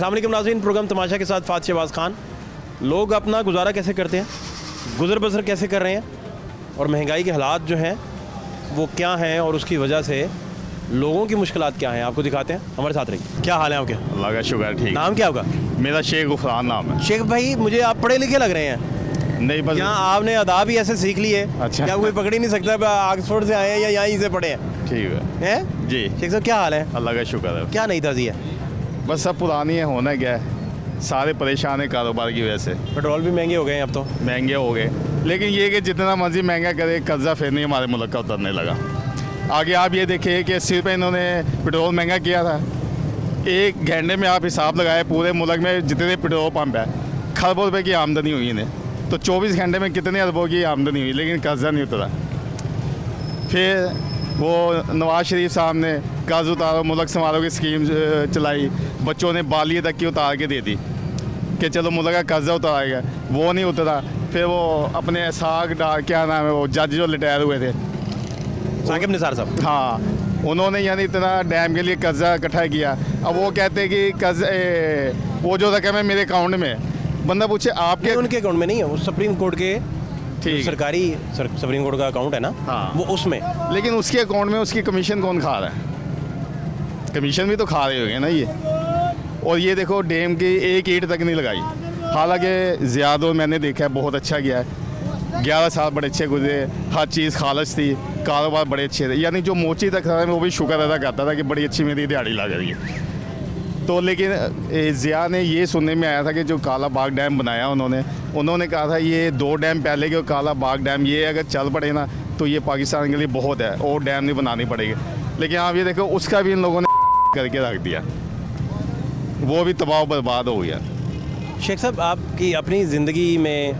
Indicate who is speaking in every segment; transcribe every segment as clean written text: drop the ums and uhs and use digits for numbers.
Speaker 1: अस्सलाम वालेकुम नाज़रीन, प्रोग्राम तमाशा के साथ फ़ात शहबाज खान। लोग अपना गुजारा कैसे करते हैं, गुज़र बसर कैसे कर रहे हैं, और महंगाई के हालात जो हैं वो क्या हैं, और उसकी वजह से लोगों की मुश्किलात क्या हैं, आपको दिखाते हैं। हमारे साथ रहिए। क्या हाल है आपके?
Speaker 2: अल्लाह का शुक्र, ठीक।
Speaker 1: नाम क्या होगा?
Speaker 2: मेरा शेख गुफरान नाम है।
Speaker 1: शेख भाई, मुझे आप पढ़े लिखे लग रहे हैं।
Speaker 2: नहीं, बस
Speaker 1: यहाँ आपने अदा भी ऐसे सीख ली है।
Speaker 2: अच्छा।
Speaker 1: क्या कोई पकड़ ही नहीं सकता ऑक्सफोर्ड से आए हैं या यहीं से पढ़े हैं?
Speaker 2: ठीक है
Speaker 1: हैं
Speaker 2: जी।
Speaker 1: शेख साहब, क्या हाल है?
Speaker 2: अल्लाह का शुक्र है।
Speaker 1: क्या नई ताज़ी है?
Speaker 2: बस सब पुरानी है, होना क्या है, सारे परेशान है कारोबार की वजह से।
Speaker 1: पेट्रोल भी महंगे हो गए हैं अब तो।
Speaker 2: महंगे हो गए, लेकिन ये कि जितना मर्जी महंगा करे, कर्जा फिर नहीं हमारे मुल्क का उतरने लगा। आगे आप ये देखिए कि 80 रुपये इन्होंने पेट्रोल महंगा किया था। एक घंटे में आप हिसाब लगाए पूरे मुल्क में जितने पेट्रोल पंप है, खरबों रुपये की आमदनी हुई इन्हें, तो 24 घंटे में कितने अरबों की आमदनी हुई, लेकिन कर्जा नहीं उतरा। फिर वो नवाज शरीफ साहब ने कर्ज उतारो, मुल्क संभालो की स्कीम चलाई, बच्चों ने बालिए तक की उतार के दे दी कि चलो मुल्क का कर्जा उतारेगा, वो नहीं उतरा। फिर वो अपने साग डाल, क्या नाम है वो जज जो रिटायर हुए थे,
Speaker 1: साकिब निसार साहब,
Speaker 2: हाँ, उन्होंने यानी इतना डैम के लिए कर्जा इकट्ठा किया। अब वो कहते हैं कि वो जो रकम है मेरे अकाउंट में, बंदा पूछे आपके,
Speaker 1: उनके अकाउंट में नहीं है, वो सुप्रीम कोर्ट के
Speaker 2: ठीक
Speaker 1: सरकारी सुप्रीम कोर्ट का अकाउंट है ना।
Speaker 2: हाँ।
Speaker 1: वो उसमें,
Speaker 2: लेकिन उसके अकाउंट में उसकी कमीशन कौन खा रहा है? कमीशन भी तो खा रहे होंगे ना ये। और ये देखो, डैम की एक ईंट तक नहीं लगाई। हालांकि ज़ियाद और मैंने देखा है बहुत अच्छा किया है, 11 साल बड़े अच्छे गुजरे, हर चीज़ खालस थी, कारोबार बड़े अच्छे थे। यानी जो मोची तक था वो भी शुक्र अदा करता था कि बड़ी अच्छी मेरी दिहाड़ी लग रही है। तो लेकिन ज़िया ने ये सुनने में आया था कि जो काला बाग डैम बनाया उन्होंने कहा था ये 2 डैम पहले के काला बाग डैम, ये अगर चल पड़े ना तो ये पाकिस्तान के लिए बहुत है, और डैम नहीं बनानी पड़ेगी। लेकिन आप ये देखो, उसका भी इन लोगों ने करके रख दिया, वो भी तबाह बर्बाद हो गया।
Speaker 1: शेख साहब, आपकी अपनी ज़िंदगी में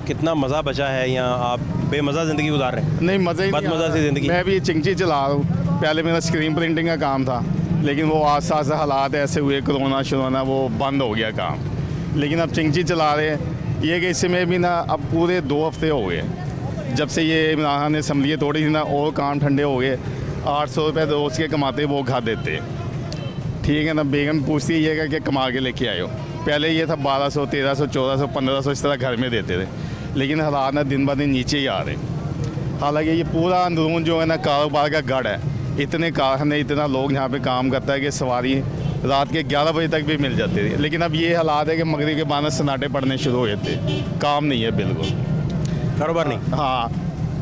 Speaker 1: कितना मज़ा बचा है, या आप बेमज़ा ज़िंदगी गुजार रहे हैं?
Speaker 2: नहीं, मज़े ही
Speaker 1: बदमज़ा सी ज़िंदगी।
Speaker 2: मैं भी चिंची चला रहा हूँ। पहले मेरा स्क्रीन प्रिंटिंग का काम था, लेकिन वो आस हालात ऐसे हुए, कोरोना शुरोना, वो बंद हो गया काम। लेकिन अब चिंची चला रहे हैं। ये कि इसमें भी ना अब पूरे 2 हफ्ते हो गए जब से ये इमरान खान ने असम्बली तोड़ी थी ना, और काम ठंडे हो गए। 800 रुपये रोज़ के कमाते वो घर देते, ठीक है ना। बेगम पूछती है कि कमा के लेके आए हो। पहले ये था 1200, 1300, 1400, 1500 इस तरह घर में देते थे, लेकिन हालात ना दिन ब दिन नीचे ही आ रहे। हालांकि ये पूरा अंदरून जो है ना कारोबार का गढ़ है, इतने कारखाने, इतना लोग यहाँ पे काम करता है कि सवारी रात के 11 बजे तक भी मिल जाती थी। लेकिन अब ये हालात है कि मगरिब के बाद सन्नाटे पड़ने शुरू हो जाते, काम नहीं है बिल्कुल,
Speaker 1: कारोबार नहीं।
Speaker 2: हाँ,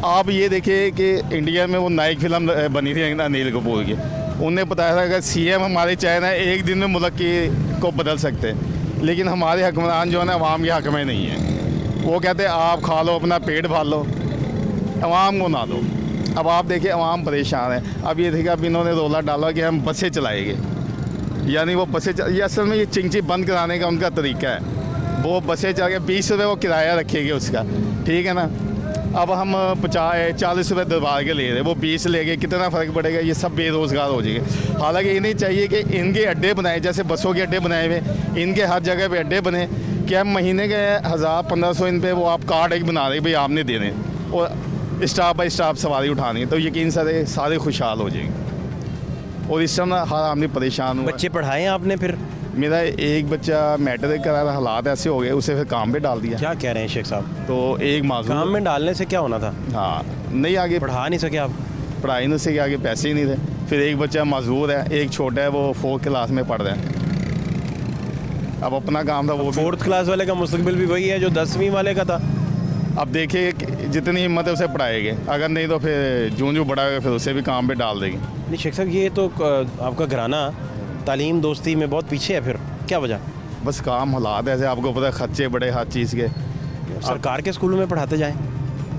Speaker 2: आप ये देखिए कि इंडिया में वो नायक फिल्म बनी थी अनिल कपूर की, उनने बताया था कि CM हमारे चाहे ना एक दिन में मुल्क को बदल सकते हैं, लेकिन हमारे हुक्मरान जो है ना अवाम के हक में नहीं है। वो कहते हैं आप खा लो, अपना पेट भर लो, अवाम को ना दो। अब आप देखिए अवाम परेशान है। अब ये देखिए, अब इन्होंने रोला डाला कि हम बसें चलाएंगे, यानी वो बसें ये असल में ये चिंची बंद कराने का उनका तरीका है। वो बसें चला के 20 रुपये वो किराया रखेंगे उसका, ठीक है ना। अब हम 40 रुपये दरबार के ले रहे, वो 20 ले गए, कितना फ़र्क पड़ेगा? ये सब बेरोज़गार हो जाएंगे। हालांकि इन्हें चाहिए कि इनके अड्डे बनाए, जैसे बसों के अड्डे बनाए हुए, इनके हर जगह पे अड्डे बने कि हम महीने के 1000-1500 इन पे वो आप कार्ड एक बना रहे भाई आपने देने, और स्टाफ बाई स्टाफ सवारी उठानी, तो यकीन सारे खुशहाल हो जाएंगे। और इस समय हर आदमी परेशान हुआ।
Speaker 1: बच्चे पढ़ाए आपने? फिर
Speaker 2: मेरा एक बच्चा मैट्रिक करा था, हालात ऐसे हो गए, उसे फिर काम पे डाल दिया।
Speaker 1: क्या कह रहे हैं शेख साहब?
Speaker 2: तो एक मासूम,
Speaker 1: काम में डालने से क्या होना था?
Speaker 2: हाँ, नहीं आगे
Speaker 1: पढ़ा नहीं सके आप?
Speaker 2: पढ़ाई नहीं से आगे पैसे ही नहीं थे। फिर एक बच्चा माजूर है, एक छोटा है, वो 4th क्लास में पढ़ रहा है। अब अपना काम था वो
Speaker 1: 4th क्लास वाले का मुस्तकबिल भी वही है जो 10वीं वाले का था।
Speaker 2: अब देखिए जितनी हिम्मत है उसे पढ़ाएंगे, अगर नहीं तो फिर जूं बड़ा होगा फिर उसे भी काम पे डाल देंगे।
Speaker 1: नहीं शेख साहब, ये तो आपका घराना तालीम दोस्ती में बहुत पीछे है, फिर क्या वजह?
Speaker 2: बस काम हालात ऐसे, आपको पता है खर्चे बड़े हर चीज़ के।
Speaker 1: सरकार के स्कूलों में पढ़ाते जाएं।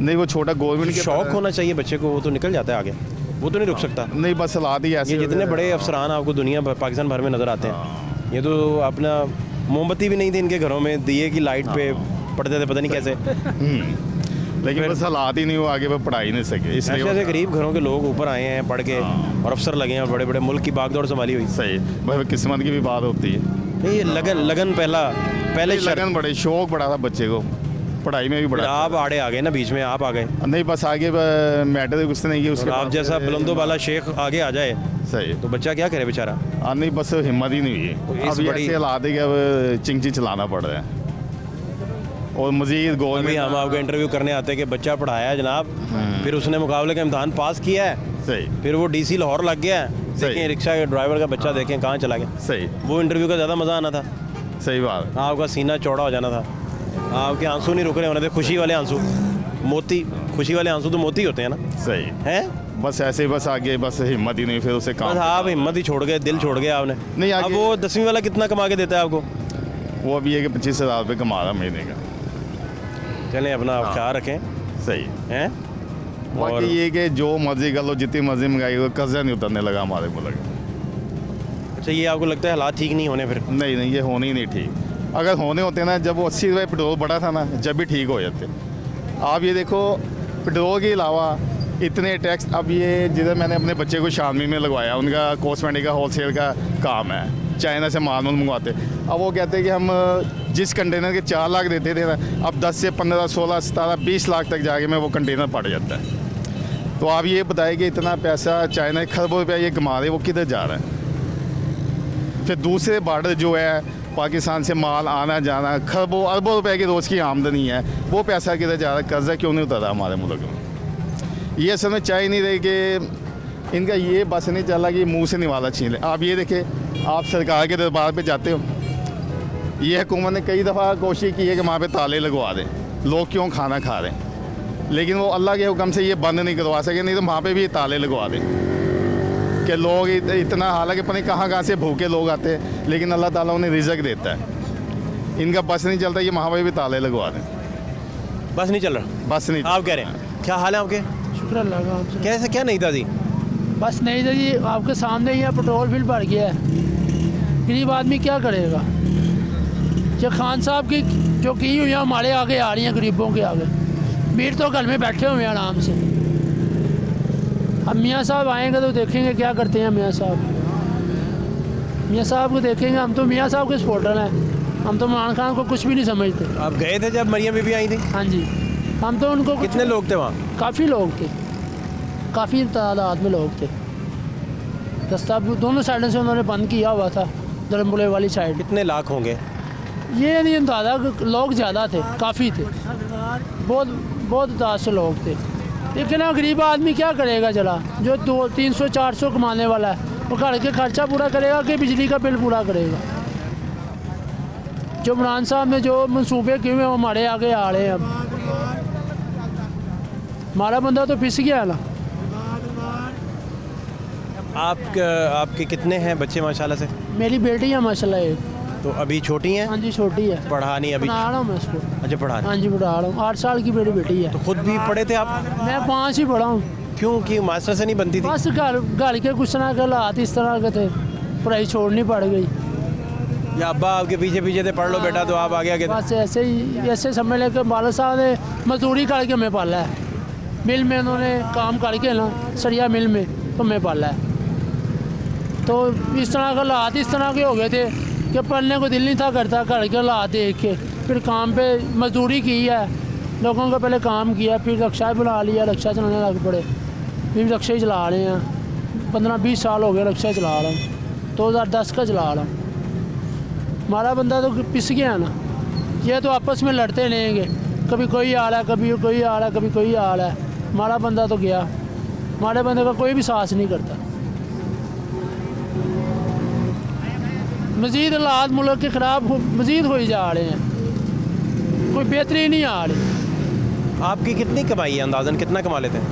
Speaker 2: नहीं, वो छोटा गवर्नमेंट के
Speaker 1: शौक होना चाहिए बच्चे को, वो तो निकल जाता है आगे, वो तो नहीं रुक सकता।
Speaker 2: नहीं, बस हालात ही ऐसे।
Speaker 1: ये जितने बड़े अफसरान आपको दुनिया पाकिस्तान भर में नज़र आते हैं, ये तो अपना मोमबत्ती भी नहीं थी इनके घरों में, दिए की लाइट पे पढ़ते थे, पता नहीं कैसे।
Speaker 2: लेकिन बस हालात ही नहीं, वो आगे पर पढ़ाई नहीं सके, इसलिए
Speaker 1: ऐसे गरीब घरों के लोग ऊपर आए हैं पढ़ के, और अफसर लगे हैं, बड़े बड़े मुल्क की बागदौड़ संभाली हुई।
Speaker 2: सही, भाई किस्मत की भी बात होती है।
Speaker 1: नहीं, ये लगन पहले
Speaker 2: लगन बड़े, शौक बड़ा था बच्चे को, पढ़ाई में भी बड़ा।
Speaker 1: आप आड़े आ गए ना, बीच में आप आ गए।
Speaker 2: नहीं, बस आगे मैटर कुछ नहीं किया उसके।
Speaker 1: आप जैसा बुलंदो वाला शेख आगे आ जाए
Speaker 2: सही,
Speaker 1: तो बच्चा क्या करे बेचारा।
Speaker 2: नहीं बस हिम्मत ही नहीं हुई
Speaker 1: इस
Speaker 2: अब
Speaker 1: बड़ी-
Speaker 2: ऐसे हालात है कि अब चिंची चलाना पड़ रहा है और मजीद
Speaker 1: अभी
Speaker 2: गवर्नमेंट
Speaker 1: हम आपको इंटरव्यू करने आते हैं कि बच्चा पढ़ाया है जनाब, फिर उसने मुकाबले का इम्तहान पास किया है,
Speaker 2: सही
Speaker 1: फिर वो डीसी लाहौर लग गया है, देखें रिक्शा के ड्राइवर का बच्चा देखें कहाँ चला गया।
Speaker 2: सही
Speaker 1: वो इंटरव्यू का ज़्यादा मज़ा आना था,
Speaker 2: सही बात
Speaker 1: आपका सीना चौड़ा हो जाना था, आपके आंसू नहीं रुक रहे होने थे, खुशी वाले आंसू, मोती, खुशी वाले आंसू तो मोती होते हैं ना,
Speaker 2: सही
Speaker 1: हैं?
Speaker 2: बस ऐसे बस आगे बस हिम्मत ही नहीं फिर उसे काम
Speaker 1: बस आप हिम्मत ही छोड़ गए, दिल छोड़ गया आपने।
Speaker 2: नहीं,
Speaker 1: अब
Speaker 2: आगे-
Speaker 1: वो 10वीं वाला कितना कमा के देता है आपको?
Speaker 2: वो अभी है कि 25,000 रुपये कमा रहा महीने का।
Speaker 1: चलें अपना आप ख्याल रखें,
Speaker 2: सही
Speaker 1: हैं? और
Speaker 2: बाकी ये कि जो मर्जी कर लो जितनी मर्जी मंगाई हो कर्जा नहीं उतरने लगा हमारे मुल्क में।
Speaker 1: अच्छा, ये आपको लगता है हालात ठीक नहीं होने फिर?
Speaker 2: नहीं नहीं ये होने ही नहीं ठीक। अगर होने होते ना जब वो 80 रुपये पेट्रोल बढ़ा था ना जब भी ठीक हो जाते। आप ये देखो पेट्रोल के अलावा इतने टैक्स। अब ये जिधर मैंने अपने बच्चे को शामी में लगवाया उनका कॉस्मेटिक का होलसेल का काम है, चाइना से माल मंगवाते। अब वो कहते हैं कि हम जिस कंटेनर के 4 लाख देते थे ना अब 10 से 15, 16, 17, 20 लाख तक जाके में वो कंटेनर पड़ जाता है। तो आप ये बताइए कि इतना पैसा चाइना खरबों रुपया ये कमा रहे वो किधर जा रहा है। फिर दूसरे बॉर्डर जो है पाकिस्तान से माल आना जाना खरबों अरबों रुपए की रोज़ की आमदनी है, वो पैसा किधर जा रहा है, कर्जा क्यों नहीं उतरा हमारे मुल्क में। ये समझ चाह ही नहीं रही कि इनका ये बस नहीं चला कि मुंह से निवाला छीन ले। आप ये देखें आप सरकार के दरबार पे जाते हो, ये हुकूमत ने कई दफ़ा कोशिश की है कि वहाँ पे ताले लगवा दें, लोग क्यों खाना खा रहे हैं, लेकिन वो अल्लाह के हुक्म से ये बंद नहीं करवा सके, नहीं तो वहाँ पे भी ताले लगवा दें कि लोग इतना, हालांकि पता नहीं कहाँ से भूखे लोग आते हैं लेकिन अल्लाह ताला उन्हें रिज़्क देता है। इनका बस नहीं चलता, ये वहाँ पे भी ताले लगवा दें,
Speaker 1: बस नहीं चल रहा,
Speaker 2: बस नहीं।
Speaker 1: आप कह रहे हैं। क्या हाल है आपके?
Speaker 3: शुक्र अल्लाह का आपसे।
Speaker 1: कैसे, क्या नहीं था जी?
Speaker 3: बस नहीं था जी, आपके सामने ही है, पेट्रोल बिल बढ़ गया है, गरीब आदमी क्या करेगा। जो खान साहब की जो की हुई है हमारे आगे आ रही हैं, गरीबों के आगे। मीर तो घर में बैठे हुए हैं आराम से। अब मियाँ साहब आएंगे तो देखेंगे क्या करते हैं मियाँ साहब। मियाँ साहब को देखेंगे, हम तो मियाँ साहब के सपोर्टर हैं, हम तो इमरान खान को कुछ भी नहीं समझते।
Speaker 1: आप गए थे जब मरियम बीबी आई थी?
Speaker 3: हाँ जी, हम तो उनको
Speaker 1: कितने लोग थे वहाँ?
Speaker 3: काफ़ी लोग थे, काफ़ी तादाद में लोग थे। रास्ता दोनों साइडों से उन्होंने बंद किया हुआ था, धर्मपुरे वाली साइड।
Speaker 1: कितने लाख होंगे?
Speaker 3: ये नहीं अंदाजा, लोग ज़्यादा थे, काफ़ी थे, बहुत तादाद से लोग थे। लेकिन अब गरीब आदमी क्या करेगा, चला जो 200, 300, 400 कमाने वाला है वो घर के खर्चा पूरा करेगा कि बिजली का बिल पूरा करेगा। जो इमरान साहब ने जो मंसूबे किए हुए वो हमारे आगे आ रहे हैं। अब हमारा बंदा तो पिस गया ना।
Speaker 1: आपके कितने हैं बच्चे माशाल्लाह से?
Speaker 3: मेरी बेटी है माशाल्लाह एक।
Speaker 1: तो अभी छोटी हैं?
Speaker 3: हाँ जी छोटी है,
Speaker 1: पढ़ा नहीं अभी?
Speaker 3: पढ़ा रहा हूँ मैं इसको।
Speaker 1: अच्छा, पढ़ा
Speaker 3: हाँ जी पढ़ा रहा हूँ, 8 साल की मेरी बेटी है।
Speaker 1: तो खुद भी पढ़े थे आप?
Speaker 3: मैं 5 ही पढ़ा हूँ।
Speaker 1: क्यों, कि मास्टर से नहीं बनती थी?
Speaker 3: बस घर के कुछ ना के हालात इस तरह के थे, पढ़ाई छोड़नी पड़ गई।
Speaker 1: या अब्बा आपके पीछे पीछे थे, पढ़ लो बेटा, तो आप आगे आगे थे?
Speaker 3: बस ऐसे ही, ऐसे समझ ले कि बाला साहब ने मजदूरी करके हमें पाला है। मिल में उन्होंने काम करके ना, सरिया मिल में, तो हमें पाला है। तो इस तरह के हालात इस तरह के हो गए थे कि पढ़ने को दिल नहीं था करता, घर के हालात देख के। फिर काम पे मजदूरी की है, लोगों का पहले काम किया, फिर रिक्शा बुला लिया, रिक्शा चलाने लग पड़े, फिर रिक्शा ही चला रहे हैं। 15-20 साल हो गए रिक्शा चला रहा हूँ, 2010 का चला रहा हूँ। हमारा बंदा तो पिस गया ना। ये तो आपस में लड़ते रहेंगे, कभी कोई आ रहा है, कभी कोई आ रहा है, कभी कोई आ रहा है। हमारा बंदा तो गया, हमारे बंदे का कोई भी साहस नहीं करता। मज़ीद हालात मुल्क के ख़राब मज़ीद हो जा रहे हैं, कोई बेहतरी नहीं आ रही।
Speaker 1: आपकी कितनी कमाई है अंदाज़न, कितना कमा लेते हैं?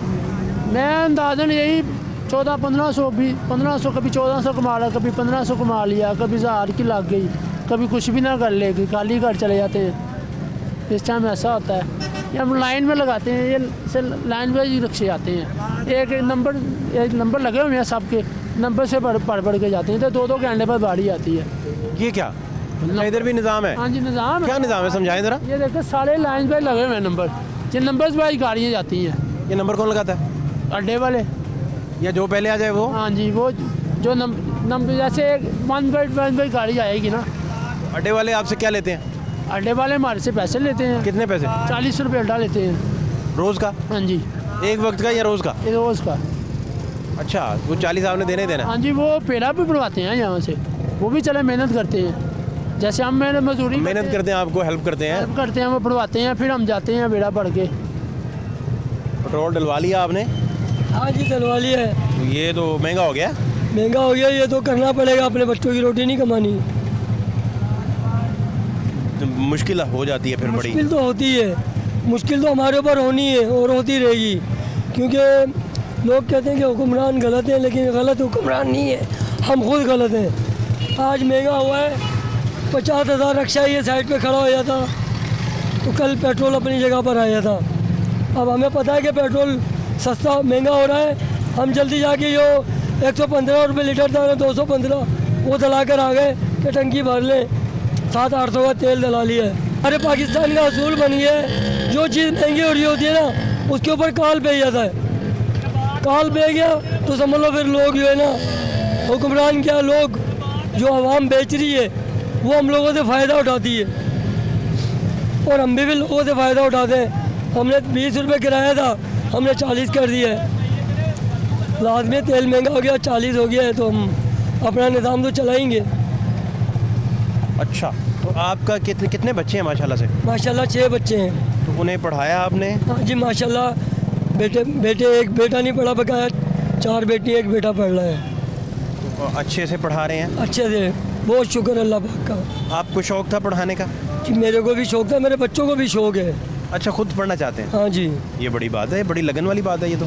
Speaker 3: मैं अंदाज़न यही 1400-1500 भी 1500, कभी 1400 कमा लिया, कभी 1500 कमा लिया, कभी 1000 की लग गई, कभी कुछ भी ना कर लेगी, खाली घर चले जाते हैं। इस टाइम ऐसा होता है। ये हम लाइन में लगाते हैं, ये से लाइन में ही रिक्शे आते हैं, एक नंबर लगे हुए हैं, सबके नंबर से बढ़ के जाते हैं, तो 2-2 घंटे पर गाड़ी आती है।
Speaker 1: ये क्या, इधर भी निज़ाम है?
Speaker 3: हाँ जी निज़ाम है।
Speaker 1: क्या निज़ाम है, समझाएं ज़रा।
Speaker 3: ये देखो सारे लाइन पे लगे हुए हैं नंबर, जिन नंबर से गाड़ियाँ जाती हैं।
Speaker 1: ये नंबर कौन लगाता है?
Speaker 3: अड्डे वाले,
Speaker 1: या जो पहले आ जाए वो?
Speaker 3: हाँ जी, वो जो नंबर जैसे 1 बाई गाड़ी आएगी ना।
Speaker 1: अड्डे वाले आपसे क्या लेते हैं?
Speaker 3: अड्डे वाले हमारे से पैसे लेते हैं।
Speaker 1: कितने पैसे?
Speaker 3: 40 रुपये अड्डा लेते हैं।
Speaker 1: रोज़ का?
Speaker 3: हाँ जी,
Speaker 1: एक वक्त का या रोज़ का?
Speaker 3: ये रोज़ का।
Speaker 1: अच्छा, वो 40 आपने देने ही देना है।
Speaker 3: हाँ जी, वो पेड़ा भी बढ़वाते हैं यहाँ से, वो भी चले मेहनत करते हैं। जैसे हम मेहनत मजदूरी
Speaker 1: मेहनत करते हैं, आपको हेल्प करते हैं।
Speaker 3: हेल्प करते हैं, वो बढ़वाते हैं, फिर हम जाते हैं बेड़ा बढ़ के।
Speaker 1: पेट्रोल डलवा लिया आपने?
Speaker 4: हाँ जी डलवा लिया है।
Speaker 1: ये तो महंगा हो गया।
Speaker 4: महंगा हो गया, ये तो करना पड़ेगा, अपने बच्चों की रोटी नहीं कमानी।
Speaker 1: तो मुश्किल हो जाती है फिर बड़ी।
Speaker 4: मुश्किल तो होती है, मुश्किल तो हमारे ऊपर होनी है और होती रहेगी, क्योंकि लोग कहते हैं कि हुक्मरान गलत है, लेकिन गलत हुक्मरान नहीं है, हम खुद गलत हैं। आज महंगा हुआ है, 50,000 रक्षा ये साइड पे खड़ा हो जाता तो कल पेट्रोल अपनी जगह पर आया था। अब हमें पता है कि पेट्रोल सस्ता महंगा हो रहा है, हम जल्दी जाके जो 115 रुपये लीटर था 215 वो दला कर आ गए कि टंकी भर लें, 700-800 का तेल दला लिया है। हमारे पाकिस्तान का असूल बन गया है, जो चीज़ महंगी हो रही होती है ना उसके ऊपर काल पे जाता है। काल पे गया तो समझ लो फिर लोग जो है ना, हुक्मरान क्या, लोग जो आवाम बेच रही है वो हम लोगों से फ़ायदा उठाती है और हम भी लोगों से फ़ायदा उठाते हैं। हमने 20 रुपये किराया था, हमने 40 कर दिया है। लाजमी तेल महंगा हो गया, 40 हो गया है, तो हम अपना निज़ाम तो चलाएंगे।
Speaker 1: अच्छा, तो आपका कितने बच्चे हैं माशाल्लाह से?
Speaker 4: माशाल्लाह 6 बच्चे हैं।
Speaker 1: तो उन्हें पढ़ाया आपने?
Speaker 4: हाँ जी माशाल्लाह, बेटे एक बेटा नहीं पढ़ा बकाया, 4 बेटी 1 बेटा पढ़ रहा है।
Speaker 1: तो अच्छे से पढ़ा रहे हैं?
Speaker 4: अच्छे से, बहुत शुक्र अल्लाह पाक का।
Speaker 1: आपको शौक था पढ़ाने का?
Speaker 4: जी मेरे को भी शौक था, मेरे बच्चों को भी शौक है।
Speaker 1: अच्छा, खुद पढ़ना चाहते हैं?
Speaker 4: हाँ जी,
Speaker 1: ये बड़ी बात है, बड़ी लगन वाली बात है ये तो।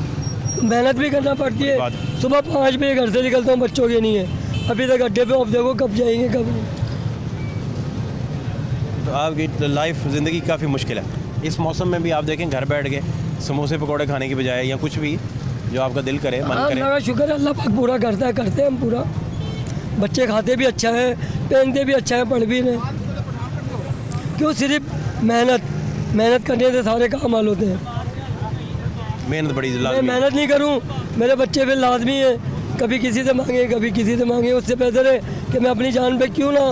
Speaker 4: मेहनत भी करना पड़ती है।
Speaker 1: बात।
Speaker 4: सुबह 5 बजे घर से निकलता हूँ, बच्चों के नहीं है अभी तक अड्डे पे, अब देखो कब जाएंगे कब नहीं।
Speaker 1: तो आपकी लाइफ ज़िंदगी काफ़ी मुश्किल है। इस मौसम में भी आप देखें, घर बैठ के समोसे पकौड़े खाने की बजाय या कुछ भी जो आपका दिल करे, मन
Speaker 4: हाँ
Speaker 1: करे।
Speaker 4: अल्लाह का शुक्र है, अल्लाह पाक पूरा करता है, करते हैं हम पूरा। बच्चे खाते भी अच्छा है, पहनते भी अच्छा है, पढ़ भी रहे। क्यों, सिर्फ मेहनत करने से सारे काम हल होते हैं।
Speaker 1: मेहनत बड़ी
Speaker 4: मैं
Speaker 1: लाजमी है।
Speaker 4: मेहनत नहीं करूं, मेरे बच्चे फिर लाजमी है, कभी किसी से मांगे कभी किसी से मांगे। उससे बेहतर है कि मैं अपनी जान पे क्यों ना